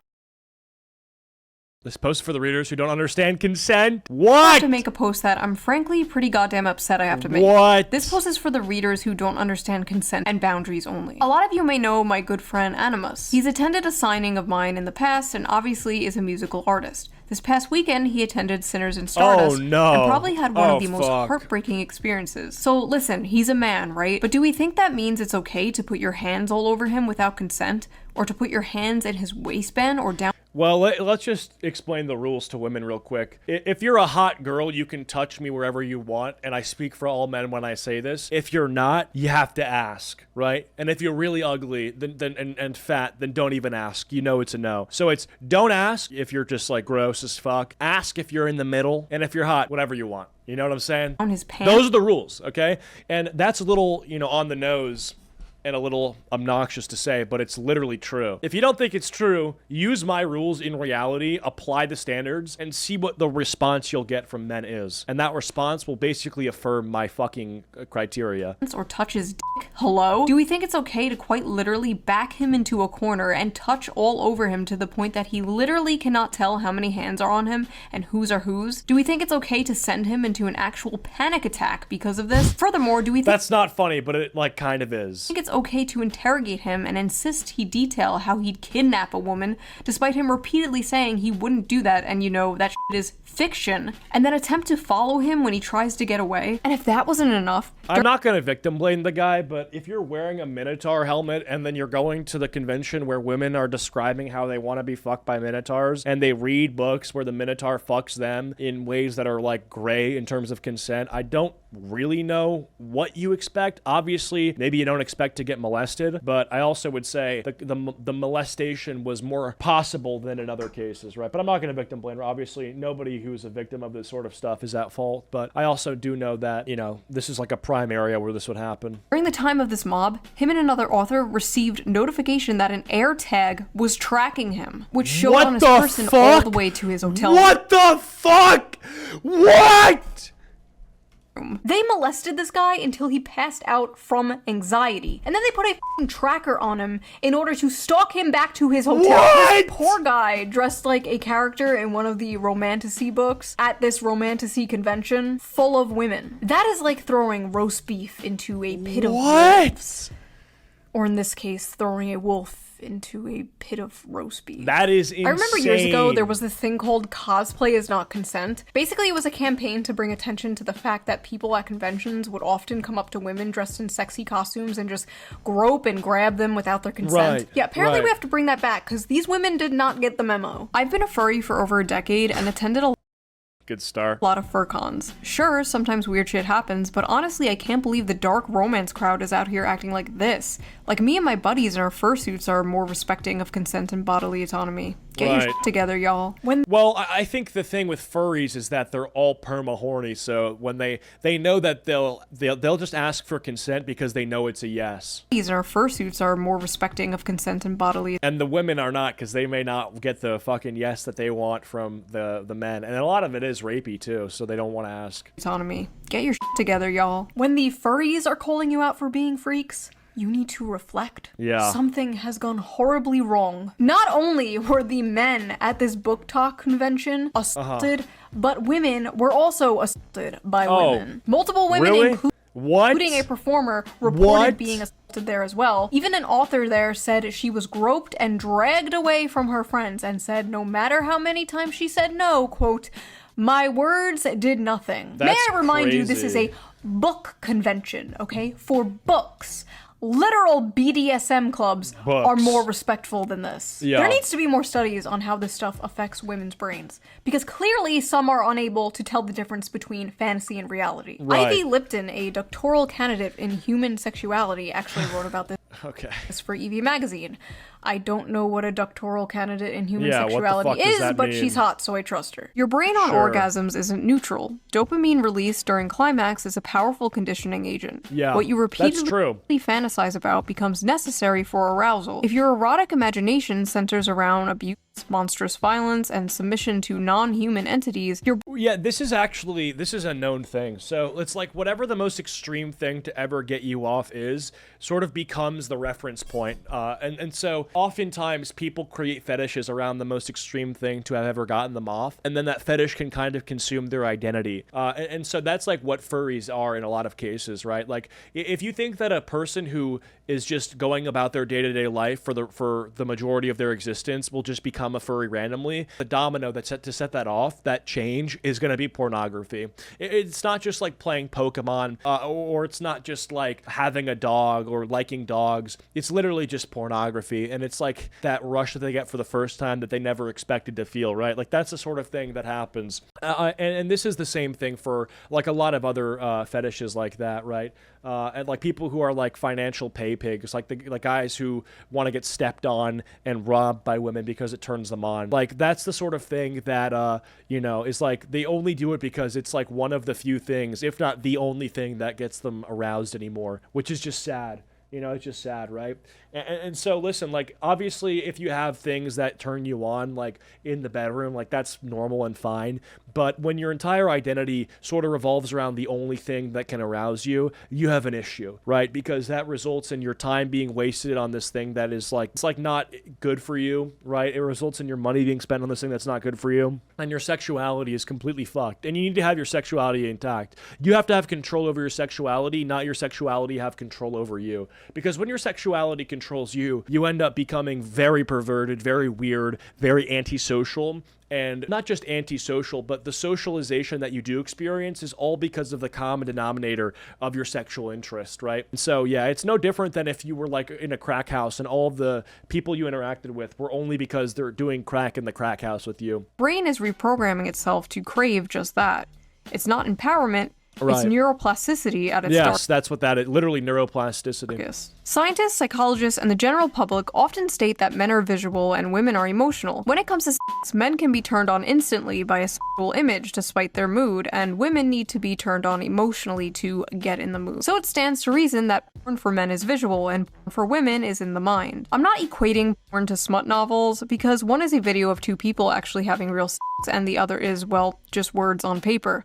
A: This post for the readers who don't understand consent? What?
B: to make a post that I'm frankly pretty goddamn upset I have to make.
A: What?
B: This post is for the readers who don't understand consent and boundaries only. A lot of you may know my good friend Animus. He's attended a signing of mine in the past and obviously is a musical artist. This past weekend, he attended Sinners and Stardust and probably had one of the most heartbreaking experiences. So listen, he's a man, right? But do we think that means it's okay to put your hands all over him without consent? Or to put your hands in his waistband or down?
A: Well, let's just explain the rules to women real quick. If you're a hot girl, you can touch me wherever you want, and I speak for all men when I say this. If you're not, you have to ask, right? And if you're really ugly and fat, then don't even ask. You know it's a no. So it's don't ask if you're just like gross as fuck. Ask if you're in the middle, and if you're hot, whatever you want. You know what I'm saying?
B: On his pants.
A: Those are the rules, okay? And that's a little, you know, on the nose and a little obnoxious to say, but it's literally true. If you don't think it's true, use my rules in reality, apply the standards, and see what the response you'll get from men is. And that response will basically affirm my fucking criteria.
B: Or touch his dick. Hello? Do we think it's okay to quite literally back him into a corner and touch all over him to the point that he literally cannot tell how many hands are on him and whose are whose? Do we think it's okay to send him into an actual panic attack because of this? Furthermore, do we think—
A: That's not funny, but it, like, kind of is.
B: It's okay to interrogate him and insist he detail how he'd kidnap a woman, despite him repeatedly saying he wouldn't do that and, you know, that shit is fiction, and then attempt to follow him when he tries to get away. And if that wasn't enough...
A: I'm not gonna victim blame the guy, but if you're wearing a minotaur helmet and then you're going to the convention where women are describing how they want to be fucked by minotaurs, and they read books where the minotaur fucks them in ways that are like gray in terms of consent, I don't really know what you expect. Obviously, maybe you don't expect to get molested, but I also would say the molestation was more possible than in other cases, right? But I'm not going to victim blame her. Obviously, nobody who's a victim of this sort of stuff is at fault, but I also do know that, you know, this is like a prime area where this would happen.
B: During the time of this mob, him and another author received notification that an air tag was tracking him, which showed on his person all the way to his hotel room.
A: What the fuck? What?
B: They molested this guy until he passed out from anxiety. And then they put a f***ing tracker on him in order to stalk him back to his hotel.
A: What?
B: This poor guy dressed like a character in one of the romantasy books at this romantasy convention full of women. That is like throwing roast beef into a pit of wolves. Or in this case, throwing a wolf into a pit of roast beef.
A: That is insane.
B: I remember years ago there was this thing called cosplay is not consent. Basically, it was a campaign to bring attention to the fact that people at conventions would often come up to women dressed in sexy costumes and just grope and grab them without their consent.
A: Right,
B: Yeah, apparently
A: right.
B: we have to bring that back because these women did not get the memo. I've been a furry for over a decade and attended a
A: Good star.
B: lot of fur cons. Sure, sometimes weird shit happens, but honestly, I can't believe the dark romance crowd is out here acting like this. Like, me and my buddies in our fursuits are more respecting of consent and bodily autonomy. Get your
A: Right.
B: shit together, y'all.
A: Well, I think the thing with furries is that they're all perma-horny, so when they know that they'll just ask for consent because they know it's a yes.
B: Buddies in our fursuits are more respecting of consent and bodily
A: And the women are not, because they may not get the fucking yes that they want from the men. And a lot of it is rapey too, so they don't want to ask.
B: autonomy. Get your shit together, y'all. When the furries are calling you out for being freaks, you need to reflect.
A: Yeah.
B: Something has gone horribly wrong. Not only were the men at this book talk convention assaulted, but women were also assaulted by women. Multiple women,
A: Really?
B: including a performer, reported
A: What?
B: being assaulted there as well. Even an author there said she was groped and dragged away from her friends and said no matter how many times she said no, quote, my words did nothing.
A: That's
B: May I remind you, this is
A: crazy.
B: a book convention, okay? For books. Literal BDSM clubs
A: Books.
B: are more respectful than this.
A: Yeah.
B: There needs to be more studies on how this stuff affects women's brains. Because clearly some are unable to tell the difference between fantasy and reality.
A: Right.
B: Ivy Lipton, a doctoral candidate in human sexuality, actually wrote about this
A: Okay.
B: for EV Magazine. I don't know what a doctoral candidate in human
A: Yeah, what the
B: sexuality
A: fuck does
B: is,
A: that
B: but
A: mean?
B: she's hot, so I trust her. Your brain on
A: Sure.
B: orgasms isn't neutral. Dopamine release during climax is a powerful conditioning agent.
A: Yeah,
B: What you
A: that's
B: repeatedly
A: true.
B: fantasize about becomes necessary for arousal. If your erotic imagination centers around abuse, monstrous violence, and submission to non-human entities, your
A: Yeah, this is a known thing. So it's like whatever the most extreme thing to ever get you off is sort of becomes the reference point. And so oftentimes people create fetishes around the most extreme thing to have ever gotten them off. And then that fetish can kind of consume their identity. And so that's like what furries are in a lot of cases, right? Like if you think that a person who is just going about their day-to-day life for the majority of their existence will just become a furry randomly, the domino that's set to set that off, that change, is going to be pornography. It's not just like playing Pokemon, or it's not just like having a dog or liking dogs. It's literally just pornography, and it's like that rush that they get for the first time that they never expected to feel, right? Like that's the sort of thing that happens. And this is the same thing for like a lot of other fetishes like that, right? And like people who are like financial pay pigs, like the guys who want to get stepped on and robbed by women because it turns them on. Like that's the sort of thing that is like they only do it because it's like one of the few things, if not the only thing, that gets them aroused anymore, which is just sad. It's just sad, right? And so listen, like obviously if you have things that turn you on like in the bedroom, like that's normal and fine. But when your entire identity sort of revolves around the only thing that can arouse you, you have an issue, right? Because that results in your time being wasted on this thing that is like, it's like not good for you, right? It results in your money being spent on this thing that's not good for you. And your sexuality is completely fucked. And you need to have your sexuality intact. You have to have control over your sexuality, not your sexuality have control over you. Because when your sexuality controls you, you end up becoming very perverted, very weird, very antisocial. And not just antisocial, but the socialization that you do experience is all because of the common denominator of your sexual interest, right? And so, yeah, it's no different than if you were like in a crack house and all of the people you interacted with were only because they're doing crack in the crack house with you.
B: Brain is reprogramming itself to crave just that. It's not empowerment.
A: Right.
B: It's neuroplasticity at its
A: Yes, that's what that is. Literally neuroplasticity.
B: darkest. Scientists, psychologists, and the general public often state that men are visual and women are emotional. When it comes to sex, men can be turned on instantly by a sexual image to spite their mood, and women need to be turned on emotionally to get in the mood. So it stands to reason that porn for men is visual and porn for women is in the mind. I'm not equating porn to smut novels, because one is a video of two people actually having real sex, and the other is, well, just words on paper.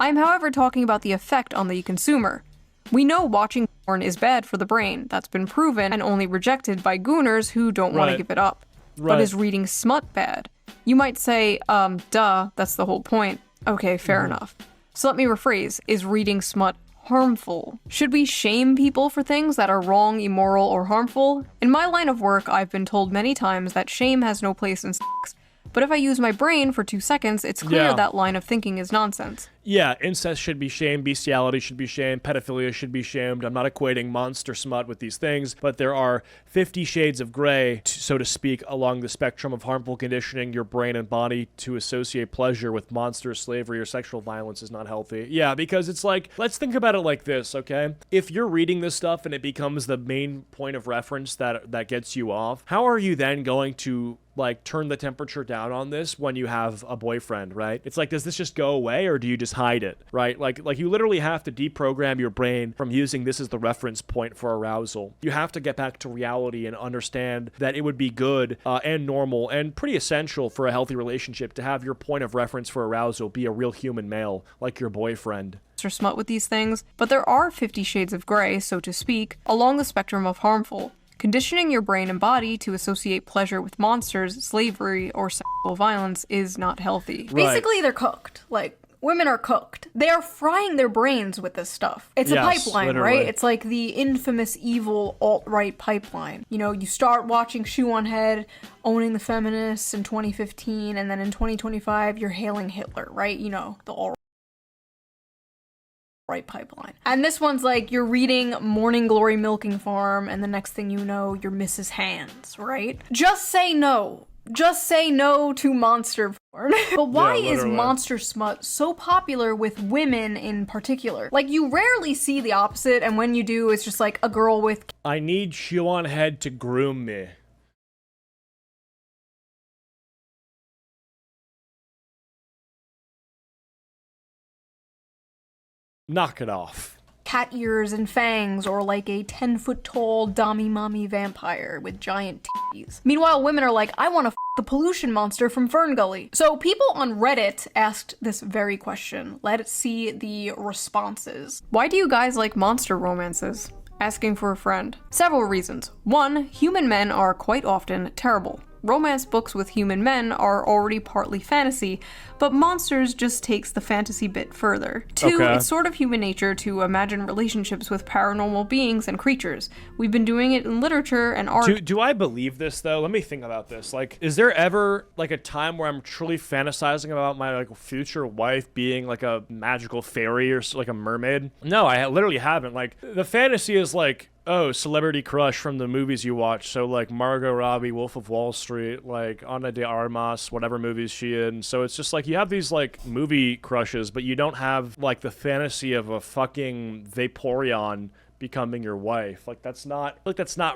B: I am, however, talking about the effect on the consumer. We know watching porn is bad for the brain. That's been proven and only rejected by Gooners who don't want to give it up. But is reading smut bad? You might say, duh, that's the whole point. Okay, fair enough. So let me rephrase. Is reading smut harmful? Should we shame people for things that are wrong, immoral, or harmful? In my line of work, I've been told many times that shame has no place in sex. But if I use my brain for 2 seconds, it's clear that line of thinking is nonsense.
A: Yeah, incest should be shamed, bestiality should be shamed, pedophilia should be shamed. I'm not equating monster smut with these things, but there are 50 shades of gray, so to speak, along the spectrum of harmful conditioning your brain and body to associate pleasure with monster slavery or sexual violence is not healthy. Yeah, because it's like, let's think about it like this, okay? If you're reading this stuff and it becomes the main point of reference that gets you off, how are you then going to like turn the temperature down on this when you have a boyfriend, right? It's like, does this just go away or do you just hide it, right? Like you literally have to deprogram your brain from using this as the reference point for arousal. You have to get back to reality and understand that it would be good and normal and pretty essential for a healthy relationship to have your point of reference for arousal be a real human male, like your boyfriend.
B: Or smut with these things, but there are 50 shades of gray, so to speak, along the spectrum of harmful. Conditioning your brain and body to associate pleasure with monsters, slavery, or sexual violence is not healthy.
A: Right.
B: Basically, they're cooked. Like, women are cooked. They are frying their brains with this stuff. It's a pipeline,
A: literally.
B: right? It's like the infamous evil alt-right pipeline. You know, you start watching Shoe on Head, owning the feminists in 2015, and then in 2025, you're hailing Hitler, right? You know, the alt right pipeline. And this one's like, you're reading Morning Glory Milking Farm, and the next thing you know, you're Mrs. Hands, right? Just say no. Just say no to monster porn. But why is monster smut so popular with women in particular? Like, you rarely see the opposite, and when you do, it's just like a girl with...
A: I need Shoe on Head to groom me. Knock it off.
B: Cat ears and fangs, or like a 10-foot-tall dommy-mommy vampire with giant titties. Meanwhile, women are like, I want to f the pollution monster from Fern Gully. So people on Reddit asked this very question. Let's see the responses. Why do you guys like monster romances? Asking for a friend. Several reasons. 1, human men are quite often terrible. Romance books with human men are already partly fantasy, but monsters just takes the fantasy bit further. 2, it's sort of human nature to imagine relationships with paranormal beings and creatures. We've been doing it in literature and art.
A: Do I believe this though? Let me think about this. Like, is there ever like a time where I'm truly fantasizing about my like future wife being like a magical fairy or like a mermaid? No, I literally haven't. Like, the fantasy is like, oh, celebrity crush from the movies you watch. So like Margot Robbie, Wolf of Wall Street, like Ana de Armas, whatever movies she in. So it's just like you have these like movie crushes, but you don't have like the fantasy of a fucking Vaporeon becoming your wife. Like that's not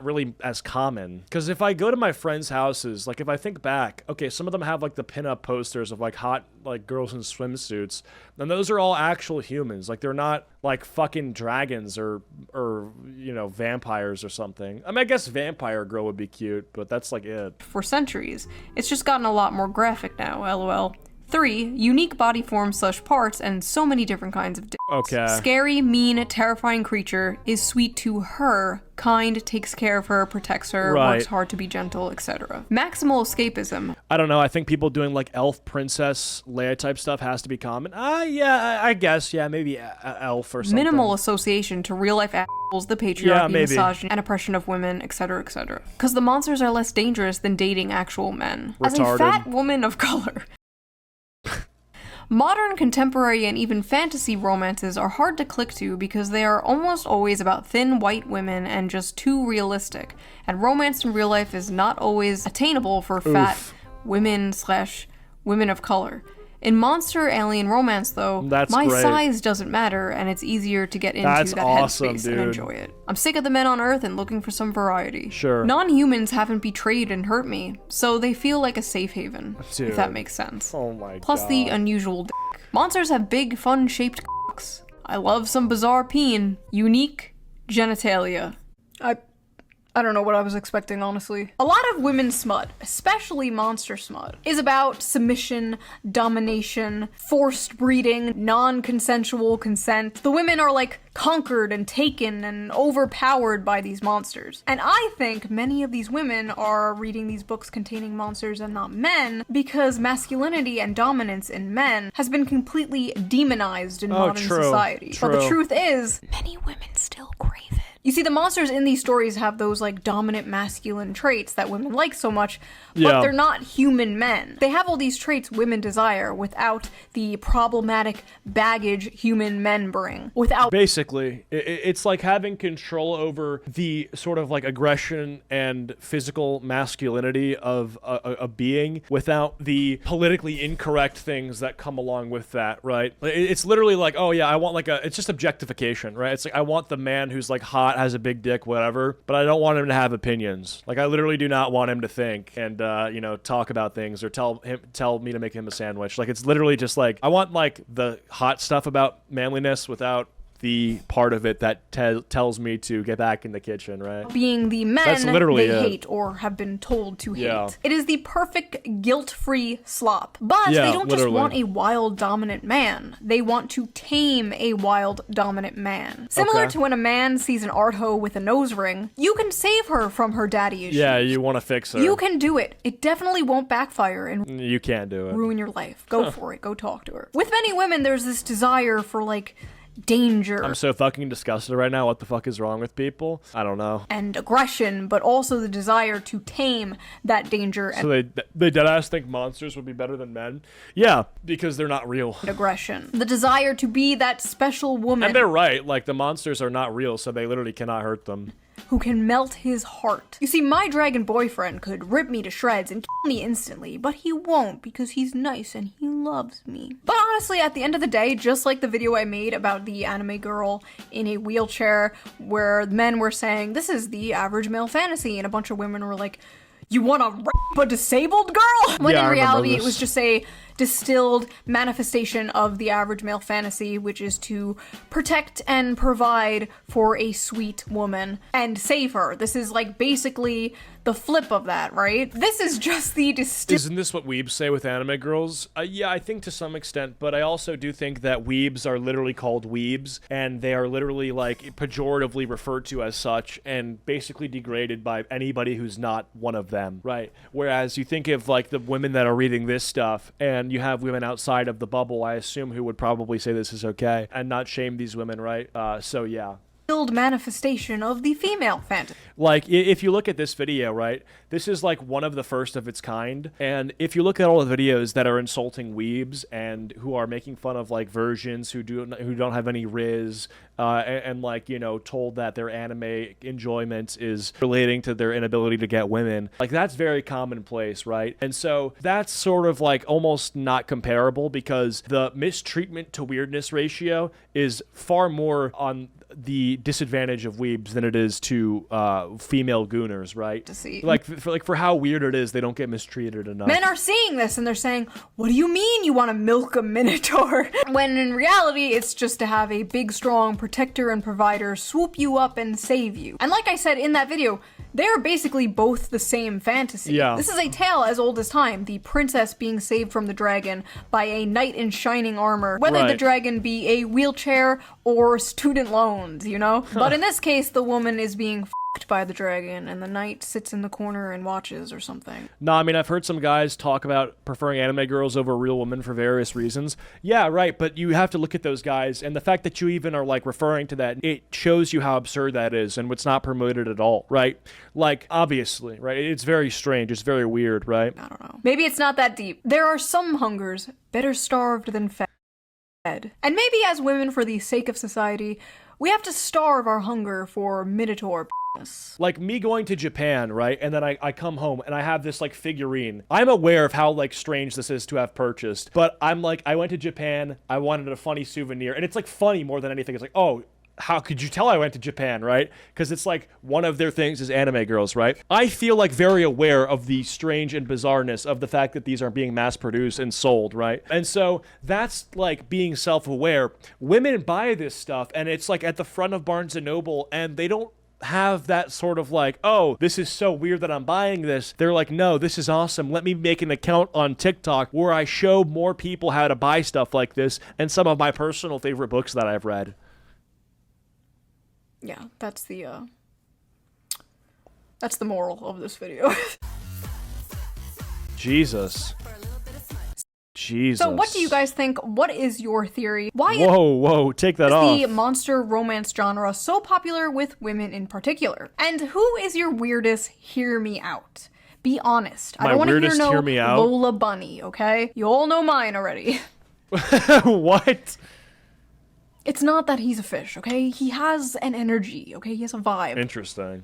A: really as common. Because if I go to my friends' houses, like if I think back, okay, some of them have like the pinup posters of like hot like girls in swimsuits, and those are all actual humans. Like they're not like fucking dragons or you know, vampires or something. I mean, I guess vampire girl would be cute, but that's like it.
B: For centuries. It's just gotten a lot more graphic now, lol. 3. Unique body forms / parts and so many different kinds of dicks.
A: Okay.
B: Scary, mean, terrifying creature is sweet to her, kind, takes care of her, protects her,
A: Right.
B: works hard to be gentle, etc. Maximal escapism.
A: I don't know. I think people doing like elf, princess, Leia type stuff has to be common. Yeah, I guess. Yeah, maybe elf or something.
B: Minimal association to real life assholes, the patriarchy,
A: Yeah, maybe.
B: misogyny, and oppression of women, etc., etc. Because the monsters are less dangerous than dating actual men. As a
A: Retarded.
B: fat woman of color. Modern, contemporary, and even fantasy romances are hard to click to because they are almost always about thin white women and just too realistic, and romance in real life is not always attainable for fat women/women of color. In monster alien romance, though,
A: That's
B: my
A: great.
B: size doesn't matter, and it's easier to get into
A: That's
B: that
A: awesome,
B: headspace and
A: dude.
B: enjoy it. I'm sick of the men on Earth and looking for some variety.
A: Sure.
B: Non-humans haven't betrayed and hurt me, so they feel like a safe haven,
A: Dude.
B: if that makes sense.
A: Oh my god.
B: Plus the unusual dick. Monsters have big, fun-shaped cocks. I love some bizarre peen. Unique genitalia. I don't know what I was expecting, honestly. A lot of women's smut, especially monster smut, is about submission, domination, forced breeding, non-consensual consent. The women are like conquered and taken and overpowered by these monsters. And I think many of these women are reading these books containing monsters and not men because masculinity and dominance in men has been completely demonized in modern society. But the truth is, many women still crave it. You see, the monsters in these stories have those, like, dominant masculine traits that women like so much, but they're not human men. They have all these traits women desire without the problematic baggage human men bring.
A: Basically, it's like having control over the sort of like aggression and physical masculinity of a being without the politically incorrect things that come along with that, right? It's literally like, oh yeah, I want like it's just objectification, right? It's like, I want the man who's like hot, has a big dick, whatever, but I don't want him to have opinions. Like, I literally do not want him to think and, talk about things or tell me to make him a sandwich. Like, it's literally just like, I want like the hot stuff about manliness without the part of it that tells me to get back in the kitchen, right?
B: Being the men
A: That's literally
B: they
A: it.
B: hate or have been told to hate.
A: Yeah.
B: It is the perfect guilt-free slop. But
A: Yeah,
B: they don't just
A: literally.
B: want a wild dominant man. They want to tame a wild dominant man. Similar to when a man sees an art hoe with a nose ring, you can save her from her daddy issues.
A: Yeah, you want to fix her.
B: You can do it. It definitely won't backfire and
A: You can't do it.
B: ruin your life. Go for it. Go talk to her. With many women, there's this desire for, like, danger.
A: I'm so fucking disgusted right now. What the fuck is wrong with people? I don't know.
B: And aggression, but also the desire to tame that danger and
A: So they deadass think monsters would be better than men? Yeah, because they're not real.
B: aggression. The desire to be that special woman
A: And they're right. Like, the monsters are not real, so they literally cannot hurt them.
B: who can melt his heart. You see, my dragon boyfriend could rip me to shreds and kill me instantly, but he won't because he's nice and he loves me. But honestly, at the end of the day, just like the video I made about the anime girl in a wheelchair where men were saying, this is the average male fantasy, and a bunch of women were like, you want to rape a disabled girl? When in reality, it was just a distilled manifestation of the average male fantasy, which is to protect and provide for a sweet woman and save her. This is like basically the flip of that, right? This is just the distilled...
A: Isn't this what weebs say with anime girls? Yeah, I think to some extent, but I also do think that weebs are literally called weebs, and they are literally, like, pejoratively referred to as such, and basically degraded by anybody who's not one of them, right? Whereas you think of, like, the women that are reading this stuff, and you have women outside of the bubble, I assume, who would probably say this is okay, and not shame these women, right? So yeah.
B: manifestation of the female fantasy.
A: Like, if you look at this video, right, this is like one of the first of its kind, and if you look at all the videos that are insulting weebs and who are making fun of like virgins who don't have any riz, and like, you know, told that their anime enjoyment is relating to their inability to get women, like, that's very commonplace, right? And so that's sort of like almost not comparable because the mistreatment to weirdness ratio is far more on the disadvantage of weebs than it is to female gooners, right?
B: To see.
A: Like for how weird it is, they don't get mistreated enough.
B: Men are seeing this and they're saying, what do you mean you want to milk a minotaur? When in reality, it's just to have a big, strong protector and provider swoop you up and save you. And like I said in that video, They're basically both the same fantasy.
A: Yeah.
B: This is a tale as old as time, the princess being saved from the dragon by a knight in shining armor, whether the
A: Right.
B: dragon be a wheelchair or student loans, you know? But in this case, the woman is being f***ed by the dragon, and the knight sits in the corner and watches or something.
A: No, I mean, I've heard some guys talk about preferring anime girls over real women for various reasons. Yeah, right, but you have to look at those guys, and the fact that you even are, like, referring to that, it shows you how absurd that is, and it's not promoted at all, right? Like, obviously, right? It's very strange. It's very weird, right?
B: I don't know. Maybe it's not that deep. There are some hungers better starved than fed. And maybe as women, for the sake of society, we have to starve our hunger for minotaur p***ness.
A: Like me going to Japan, right? And then I come home and I have this like figurine. I'm aware of how like strange this is to have purchased, but I'm like, I went to Japan, I wanted a funny souvenir, and it's like funny more than anything. It's like, oh, how could you tell I went to Japan, right? Because it's like one of their things is anime girls, right? I feel like very aware of the strange and bizarreness of the fact that these are being mass produced and sold, right? And so that's like being self-aware. Women buy this stuff and it's like at the front of Barnes & Noble and they don't have that sort of like, oh, this is so weird that I'm buying this. They're like, no, this is awesome. Let me make an account on TikTok where I show more people how to buy stuff like this and some of my personal favorite books that I've read.
B: Yeah, that's the moral of this video.
A: Jesus.
B: So what do you guys think? What is your theory? Why
A: Whoa, take that off.
B: is the monster romance genre so popular with women in particular? And who is your weirdest hear me out? Be honest. I
A: My
B: don't want to hear
A: weirdest
B: no
A: hear me out?
B: Lola Bunny, okay? You all know mine already.
A: What?
B: It's not that he's a fish, okay? He has an energy, okay? He has a vibe.
A: Interesting.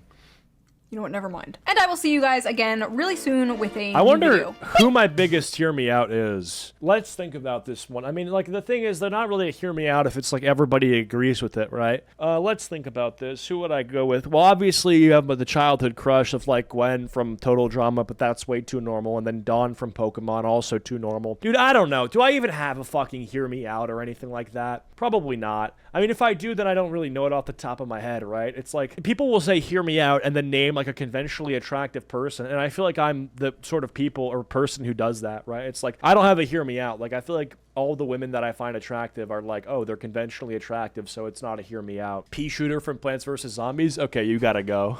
B: You know what? Never mind. And I will see you guys again really soon with a
A: I
B: new
A: wonder
B: video.
A: who my biggest hear me out is. Let's think about this one. I mean, like, the thing is, they're not really a hear me out if it's like everybody agrees with it, right? Let's think about this. Who would I go with? Well, obviously, you have the childhood crush of, like, Gwen from Total Drama, but that's way too normal. And then Dawn from Pokemon, also too normal. Dude, I don't know. Do I even have a fucking hear me out or anything like that? Probably not. I mean, if I do, then I don't really know it off the top of my head, right? It's like, people will say hear me out and then name, like, a conventionally attractive person, and I feel like I'm the sort of people or person who does that, right? It's like, I don't have a hear me out. Like, I feel like all the women that I find attractive are like, oh, they're conventionally attractive, so it's not a hear me out. Pea Shooter from Plants vs. Zombies? Okay, you gotta go.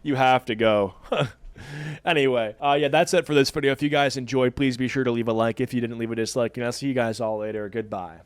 A: You have to go. Anyway, yeah, that's it for this video. If you guys enjoyed, please be sure to leave a like. If you didn't, leave a dislike, and I'll see you guys all later. Goodbye.